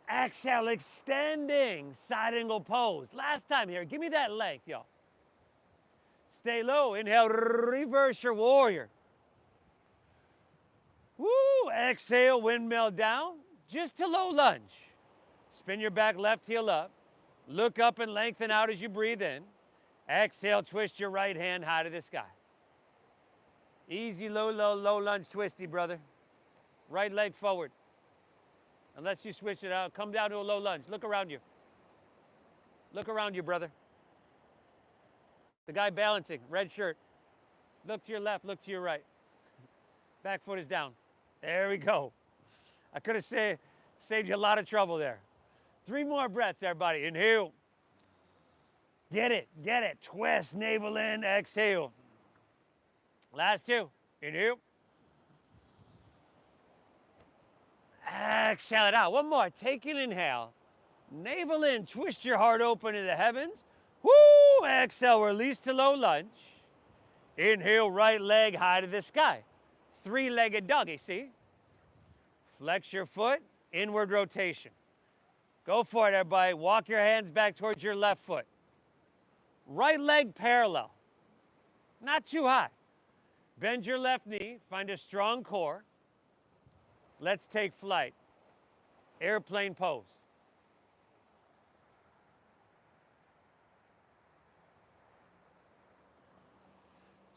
Exhale, extending, side angle pose. Last time here, give me that length, y'all. Stay low, inhale, reverse your warrior. Woo, exhale, windmill down, just to low lunge. Spin your back left heel up. Look up and lengthen out as you breathe in. Exhale, twist your right hand high to the sky. Easy, low lunge twisty, brother. Right leg forward. Unless you switch it out, come down to a low lunge. Look around you. Look around you, brother. The guy balancing, red shirt. Look to your left, look to your right. Back foot is down. There we go. I could have saved you a lot of trouble there. 3 more breaths, everybody. Inhale. Get it. Twist, navel in, exhale. Last 2. Inhale. Exhale it out. One more. Take an inhale. Navel in. Twist your heart open to the heavens. Woo! Exhale. Release to low lunge. Inhale. Right leg high to the sky. 3-legged doggy. See? Flex your foot. Inward rotation. Go for it, everybody. Walk your hands back towards your left foot. Right leg parallel. Not too high. Bend your left knee. Find a strong core. Let's take flight. Airplane pose.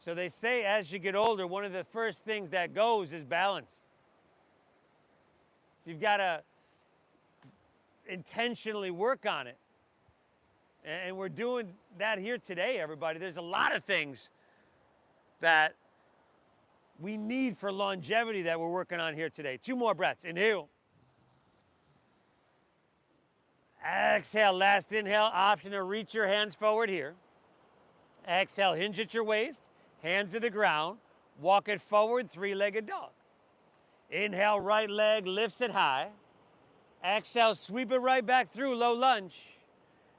So they say as you get older, one of the first things that goes is balance. So you've got to intentionally work on it. And we're doing that here today, everybody. There's a lot of things that we need for longevity that we're working on here today. 2 more breaths. Inhale. Exhale. Last inhale. Option to reach your hands forward here. Exhale. Hinge at your waist. Hands to the ground. Walk it forward. 3-legged dog. Inhale. Right leg lifts it high. Exhale. Sweep it right back through. Low lunge.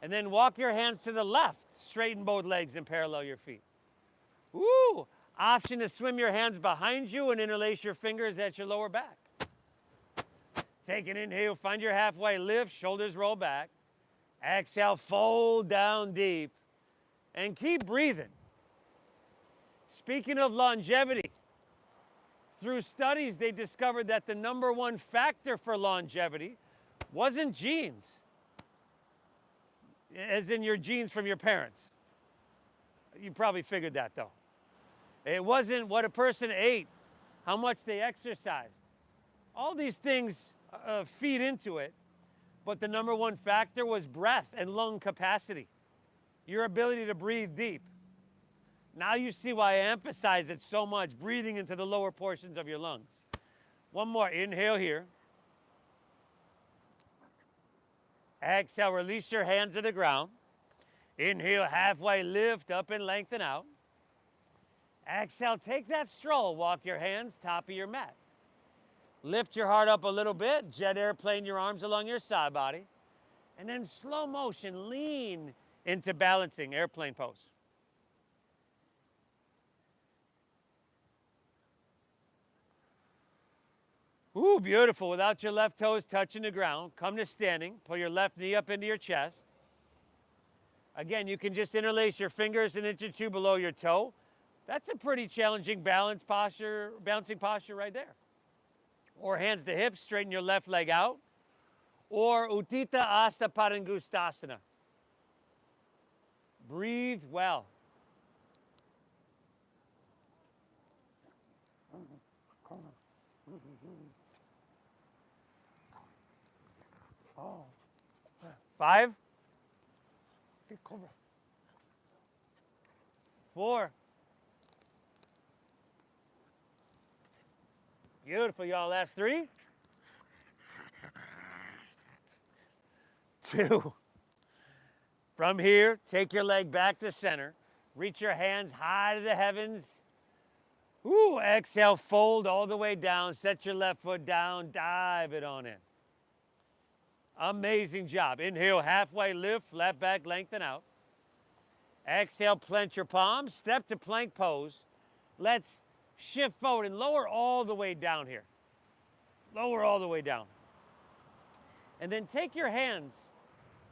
And then walk your hands to the left. Straighten both legs and parallel your feet. Woo! Option to swim your hands behind you and interlace your fingers at your lower back. Take an inhale, find your halfway lift, shoulders roll back. Exhale, fold down deep. And keep breathing. Speaking of longevity, through studies they discovered that the #1 factor for longevity wasn't genes, as in your genes from your parents. You probably figured that though. It wasn't what a person ate, how much they exercised. All these things feed into it, but the #1 factor was breath and lung capacity, your ability to breathe deep. Now you see why I emphasize it so much, breathing into the lower portions of your lungs. One more, inhale here. Exhale, release your hands to the ground. Inhale, halfway lift up and lengthen out. Exhale, take that stroll. Walk your hands top of your mat. Lift your heart up a little bit. Jet airplane your arms along your side body. And then slow motion, lean into balancing, airplane pose. Ooh, beautiful. Without your left toes touching the ground, come to standing. Pull your left knee up into your chest. Again, you can just interlace your fingers an inch or 2 below your toe. That's a pretty challenging balancing posture right there. Or hands to hips, straighten your left leg out. Or Utthita Hasta Padangusthasana. Breathe well. Oh. 5. 4. Beautiful, y'all. Last 3. 2. From here, take your leg back to center. Reach your hands high to the heavens. Ooh, exhale, fold all the way down. Set your left foot down. Dive it on in. Amazing job. Inhale, halfway lift, flat back, lengthen out. Exhale, plant your palms. Step to plank pose. Let's shift forward and lower all the way down here. Lower all the way down. And then take your hands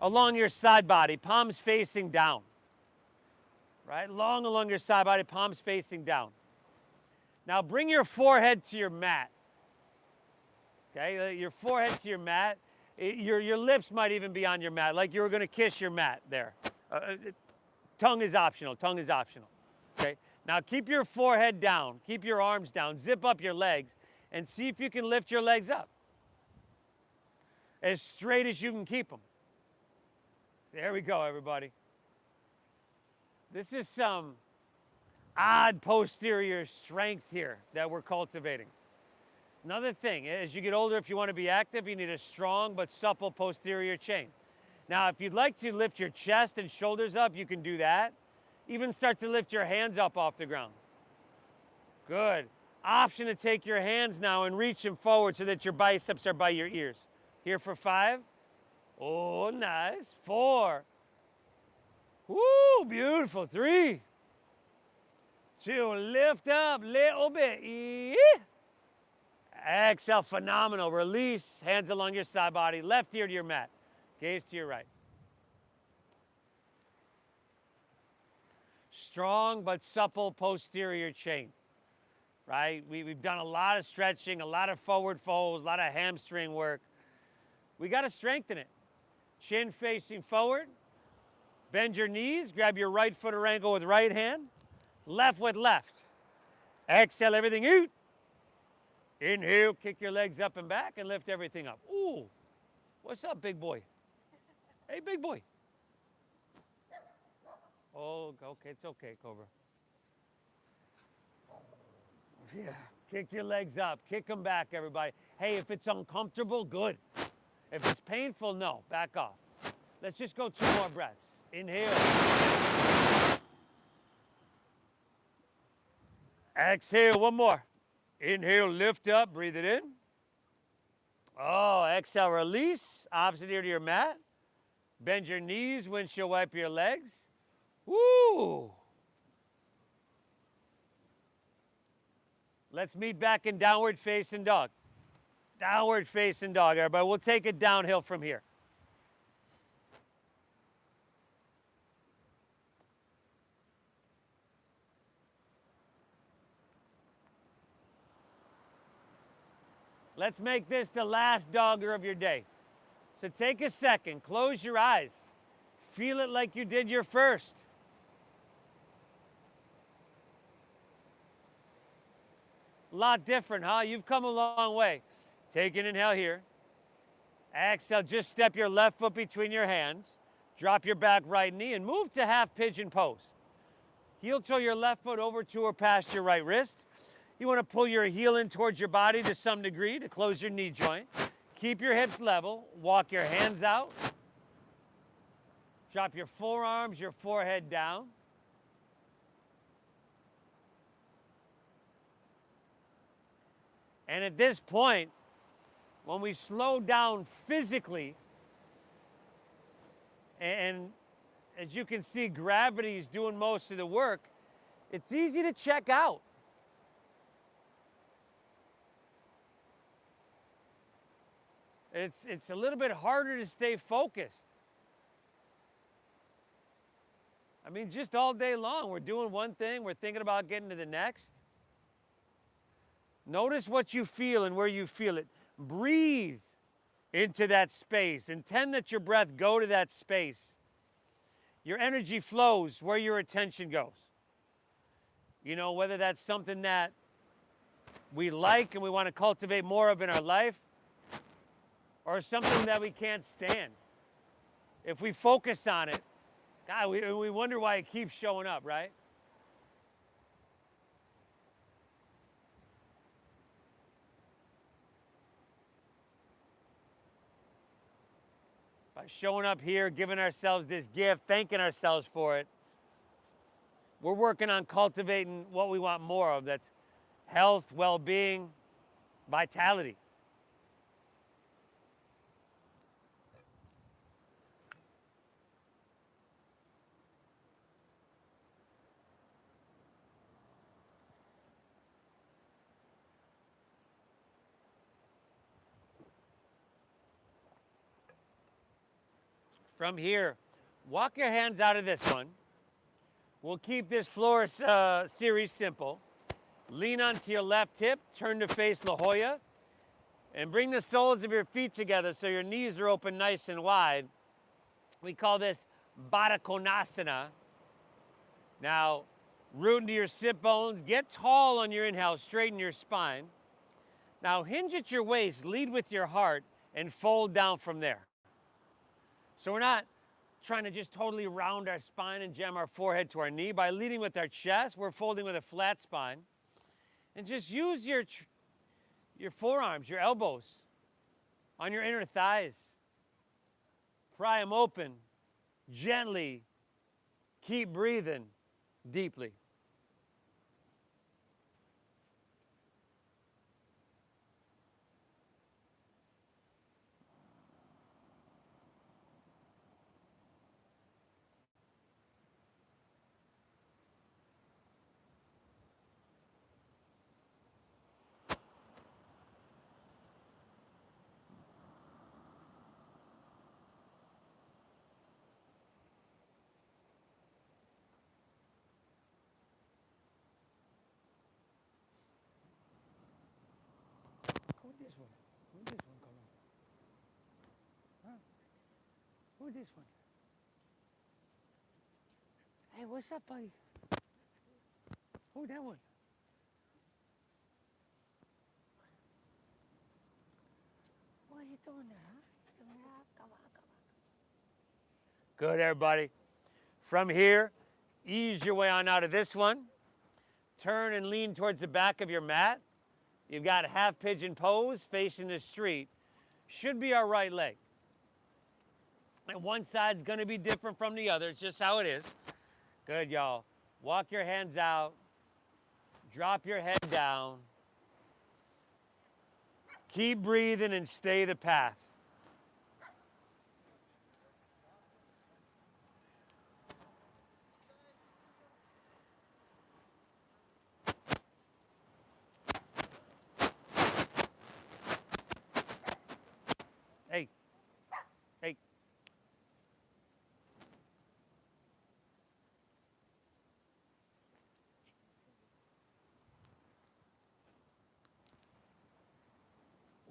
along your side body, palms facing down. Right? Long along your side body, palms facing down. Now bring your forehead to your mat. Okay? Your forehead to your mat. Your lips might even be on your mat, like you were going to kiss your mat there. Tongue is optional. Tongue is optional. Okay? Now keep your forehead down. Keep your arms down. Zip up your legs and see if you can lift your legs up. As straight as you can keep them. There we go, everybody. This is some odd posterior strength here that we're cultivating. Another thing, as you get older, if you want to be active, you need a strong but supple posterior chain. Now, if you'd like to lift your chest and shoulders up, you can do that. Even start to lift your hands up off the ground. Good. Option to take your hands now and reach them forward so that your biceps are by your ears. Here for 5. Oh, nice. 4. Woo, beautiful. 3. 2. Lift up, little bit. Exhale, phenomenal. Release, hands along your side body. Left ear to your mat. Gaze to your right. Strong but supple posterior chain, right? We've done a lot of stretching, a lot of forward folds, a lot of hamstring work. We got to strengthen it. Chin facing forward. Bend your knees. Grab your right foot or ankle with right hand. Left with left. Exhale everything out. Inhale, kick your legs up and back and lift everything up. Ooh, what's up, big boy? Hey, big boy. Oh, okay, it's okay, Cobra. Yeah, kick your legs up, kick them back, everybody. Hey, if it's uncomfortable, good. If it's painful, no, back off. Let's just go 2 more breaths. Inhale. Exhale, 1 more. Inhale, lift up, breathe it in. Oh, exhale, release, opposite ear to your mat. Bend your knees, windshield wipe your legs. Woo! Let's meet back in downward facing dog. Downward facing dog, everybody. We'll take it downhill from here. Let's make this the last dogger of your day. So take a second, close your eyes. Feel it like you did your first. A lot different, huh? You've come a long way. Take an inhale here. Exhale, just step your left foot between your hands. Drop your back right knee and move to half pigeon pose. Heel toe your left foot over to or past your right wrist. You want to pull your heel in towards your body to some degree to close your knee joint. Keep your hips level. Walk your hands out. Drop your forearms, your forehead down. And at this point, when we slow down physically, and as you can see, gravity is doing most of the work, it's easy to check out. It's a little bit harder to stay focused. I mean, just all day long, we're doing one thing, we're thinking about getting to the next. Notice what you feel and where you feel it. Breathe into that space. Intend that your breath go to that space. Your energy flows where your attention goes. You know, whether that's something that we like and we want to cultivate more of in our life, or something that we can't stand. If we focus on it, God, we wonder why it keeps showing up, right? By showing up here, giving ourselves this gift, thanking ourselves for it, we're working on cultivating what we want more of. That's health, well-being, vitality. From here, walk your hands out of this one. We'll keep this floor series simple. Lean onto your left hip, turn to face La Jolla, and bring the soles of your feet together so your knees are open nice and wide. We call this Baddha Konasana. Now, root into your sit bones, get tall on your inhale, straighten your spine. Now, hinge at your waist, lead with your heart, and fold down from there. So we're not trying to just totally round our spine and jam our forehead to our knee. By leading with our chest, we're folding with a flat spine. And just use your forearms, your elbows on your inner thighs. Pry them open gently. Keep breathing deeply. Go this one. Go this one, come on. Huh? Go this one. Hey, what's up, buddy? Oh, that one. What are you doing there, huh? Come on. Good, everybody. From here, ease your way on out of this one. Turn and lean towards the back of your mat. You've got half pigeon pose facing the street. Should be our right leg. And one side's gonna be different from the other. It's just how it is. Good, y'all. Walk your hands out. Drop your head down. Keep breathing and stay the path. Hey, hey.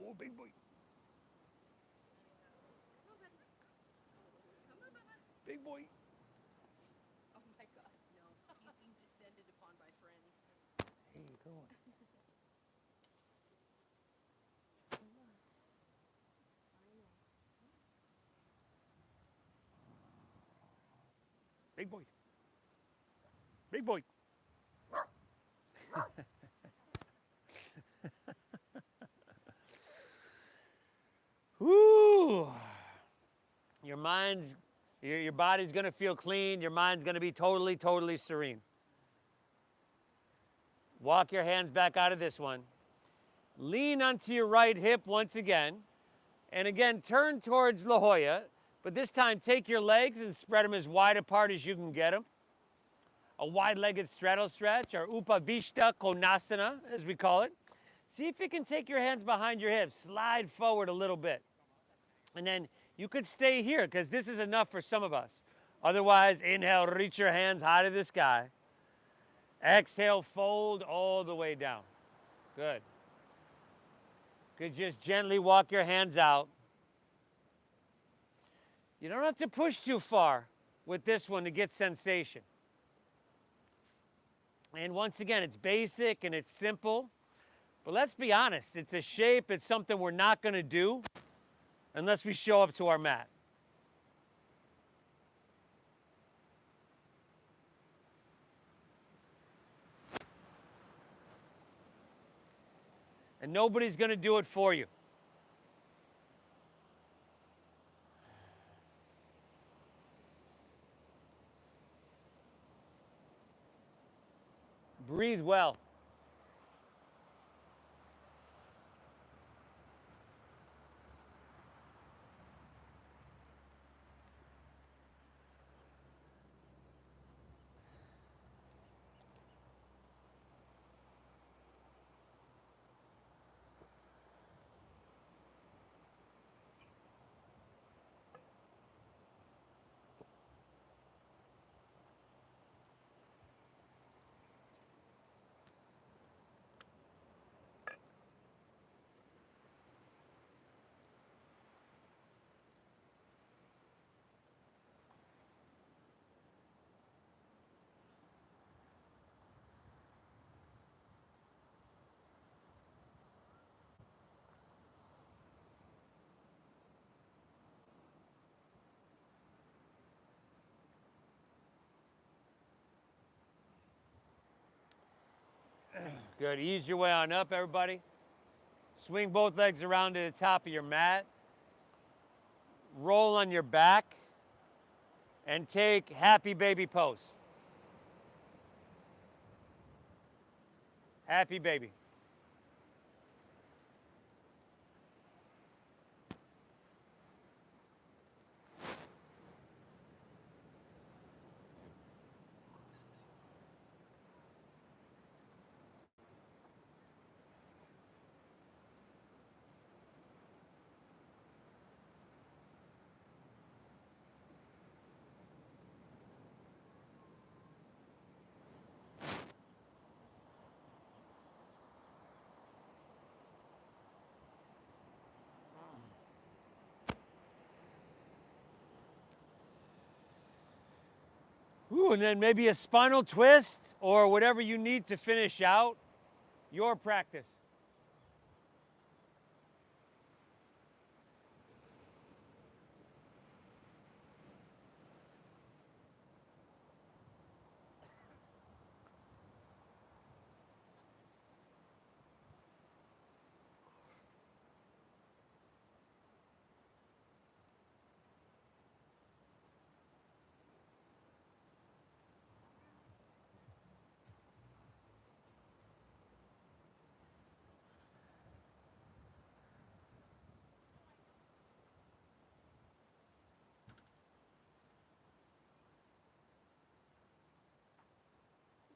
Oh, big boy. Big boy. Oh my God, no. He's being descended upon by friends. Hey, go on. Big boy. Big boy. Woo! Your body's gonna feel clean. Your mind's gonna be totally, totally serene. Walk your hands back out of this one. Lean onto your right hip once again. And again, turn towards La Jolla. But this time, take your legs and spread them as wide apart as you can get them. A wide-legged straddle stretch, or Upavishta Konasana, as we call it. See if you can take your hands behind your hips. Slide forward a little bit. And then you could stay here, because this is enough for some of us. Otherwise, inhale, reach your hands high to the sky. Exhale, fold all the way down. Good. Could just gently walk your hands out. You don't have to push too far with this one to get sensation. And once again, it's basic and it's simple. But let's be honest, it's a shape, it's something we're not going to do unless we show up to our mat. And nobody's going to do it for you. Breathe well. Good. Ease your way on up, everybody. Swing both legs around to the top of your mat. Roll on your back. And take happy baby pose. Happy baby. Ooh, and then maybe a spinal twist or whatever you need to finish out your practice.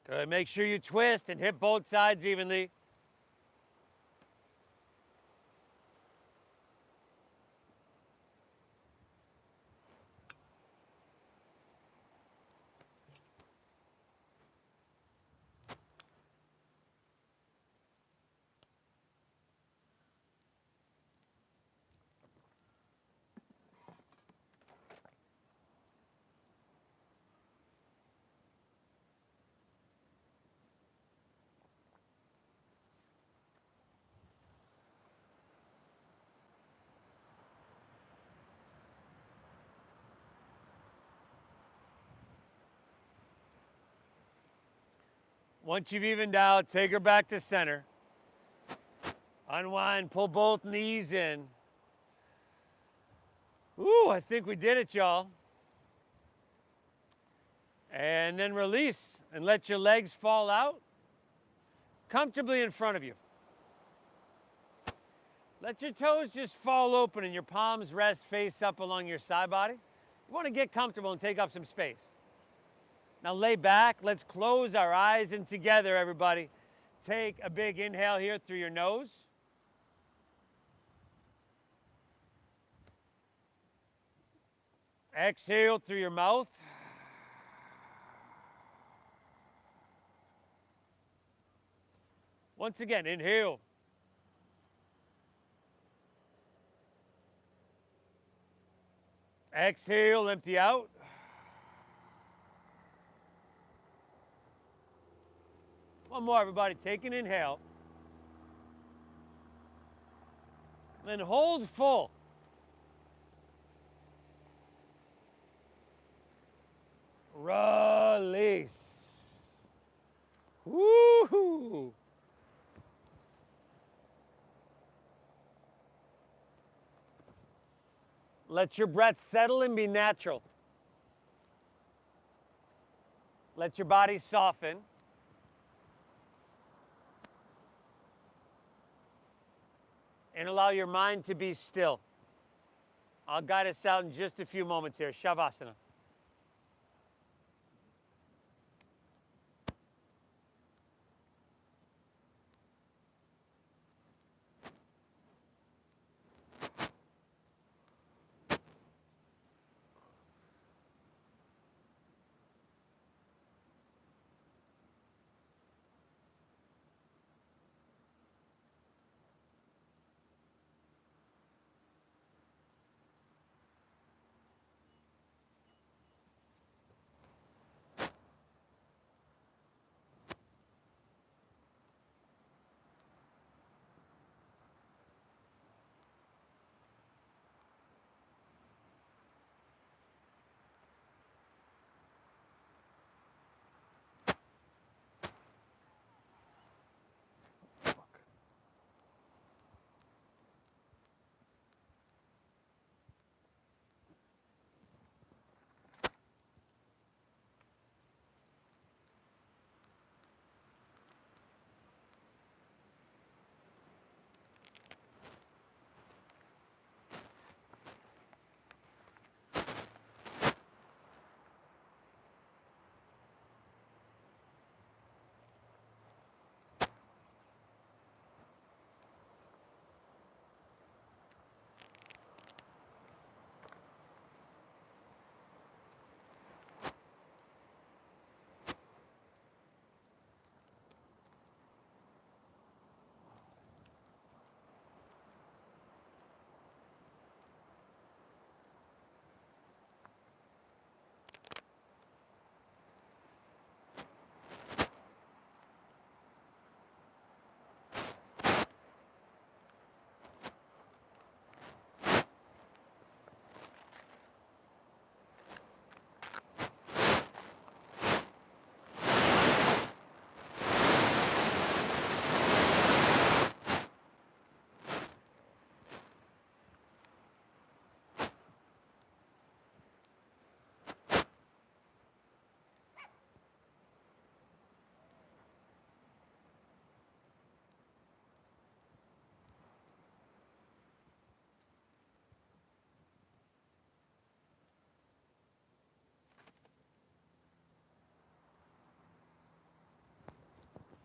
Good. Make sure you twist and hit both sides evenly. Once you've evened out, take her back to center. Unwind, pull both knees in. Ooh, I think we did it, y'all. And then release and let your legs fall out comfortably in front of you. Let your toes just fall open and your palms rest face up along your side body. You want to get comfortable and take up some space. Now lay back. Let's close our eyes, and together, everybody, take a big inhale here through your nose. Exhale through your mouth. Once again, inhale. Exhale, empty out. One more, everybody. Take an inhale. Then hold full. Release. Woo-hoo. Let your breath settle and be natural. Let your body soften. And allow your mind to be still. I'll guide us out in just a few moments here. Shavasana.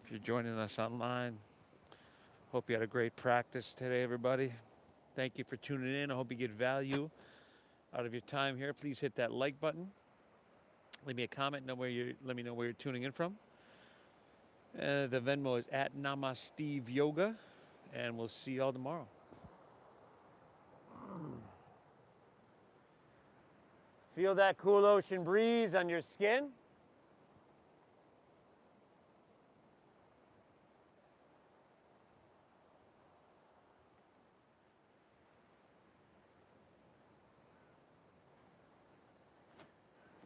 If you're joining us online, hope you had a great practice today, everybody. Thank you for tuning in. I hope you get value out of your time here. Please hit that like button. Leave me a comment. Let me know where you're tuning in from. The Venmo is at Namasteve Yoga, and we'll see y'all tomorrow. Feel that cool ocean breeze on your skin.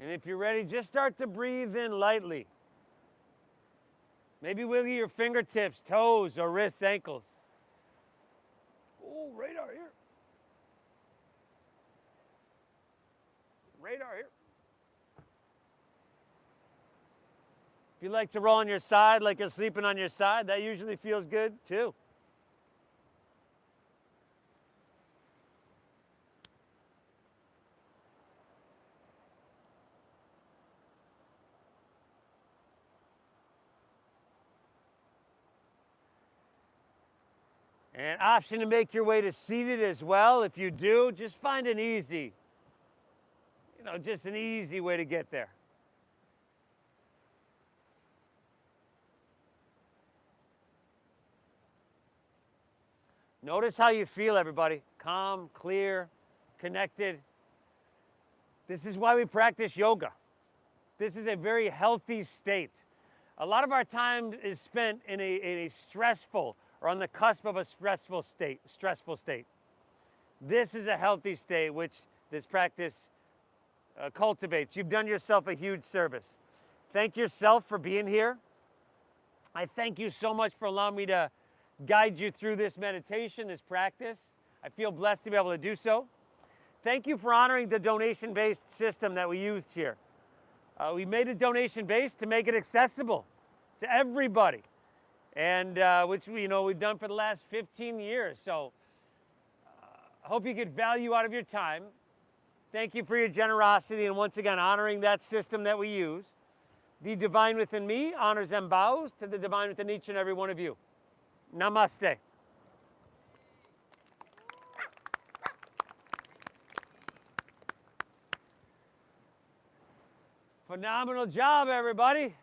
And if you're ready, just start to breathe in lightly. Maybe wiggle your fingertips, toes, or wrists, ankles. Oh, radar here. Radar here. If you like to roll on your side like you're sleeping on your side, that usually feels good too. An option to make your way to seated as well. If you do, just find an easy, just an easy way to get there. Notice how you feel, everybody. Calm, clear, connected. This is why we practice yoga. This is a very healthy state. A lot of our time is spent in a stressful or on the cusp of a stressful state. This is a healthy state, which this practice cultivates. You've done yourself a huge service. Thank yourself for being here. I thank you so much for allowing me to guide you through this meditation, this practice. I feel blessed to be able to do so. Thank you for honoring the donation-based system that we used here. We made it donation-based to make it accessible to everybody, and which we've done for the last 15 years. So I hope you get value out of your time. Thank you for your generosity and once again honoring that system that we use. The divine within me honors and bows to the divine within each and every one of you. Namaste. Phenomenal job, everybody.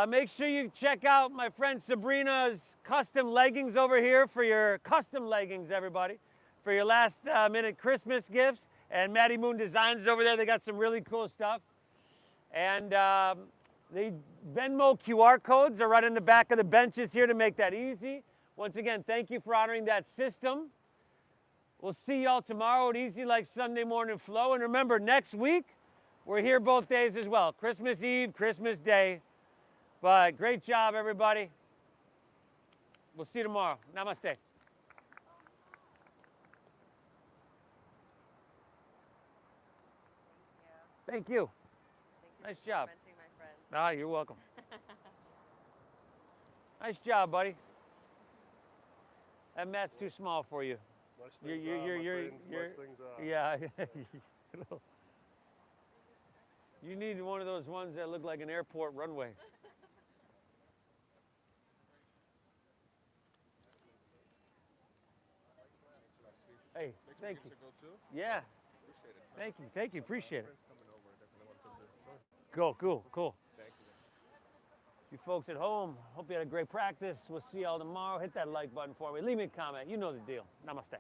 Make sure you check out my friend Sabrina's custom leggings over here for your custom leggings, everybody, for your last minute Christmas gifts. And Maddie Moon Designs over there. They got some really cool stuff. And the Venmo QR codes are right in the back of the benches here to make that easy. Once again, thank you for honoring that system. We'll see y'all tomorrow at Easy Like Sunday Morning Flow. And remember, next week, we're here both days as well. Christmas Eve, Christmas Day. But great job, everybody. We'll see you tomorrow. Namaste. Thank you. Nice job. My friend. You're welcome. Nice job, buddy. That mat's too small for you. Yeah. You need one of those ones that look like an airport runway. Hey, thank you. Yeah. Thank you. Appreciate it. Cool. You folks at home, hope you had a great practice. We'll see y'all tomorrow. Hit that like button for me. Leave me a comment. You know the deal. Namaste.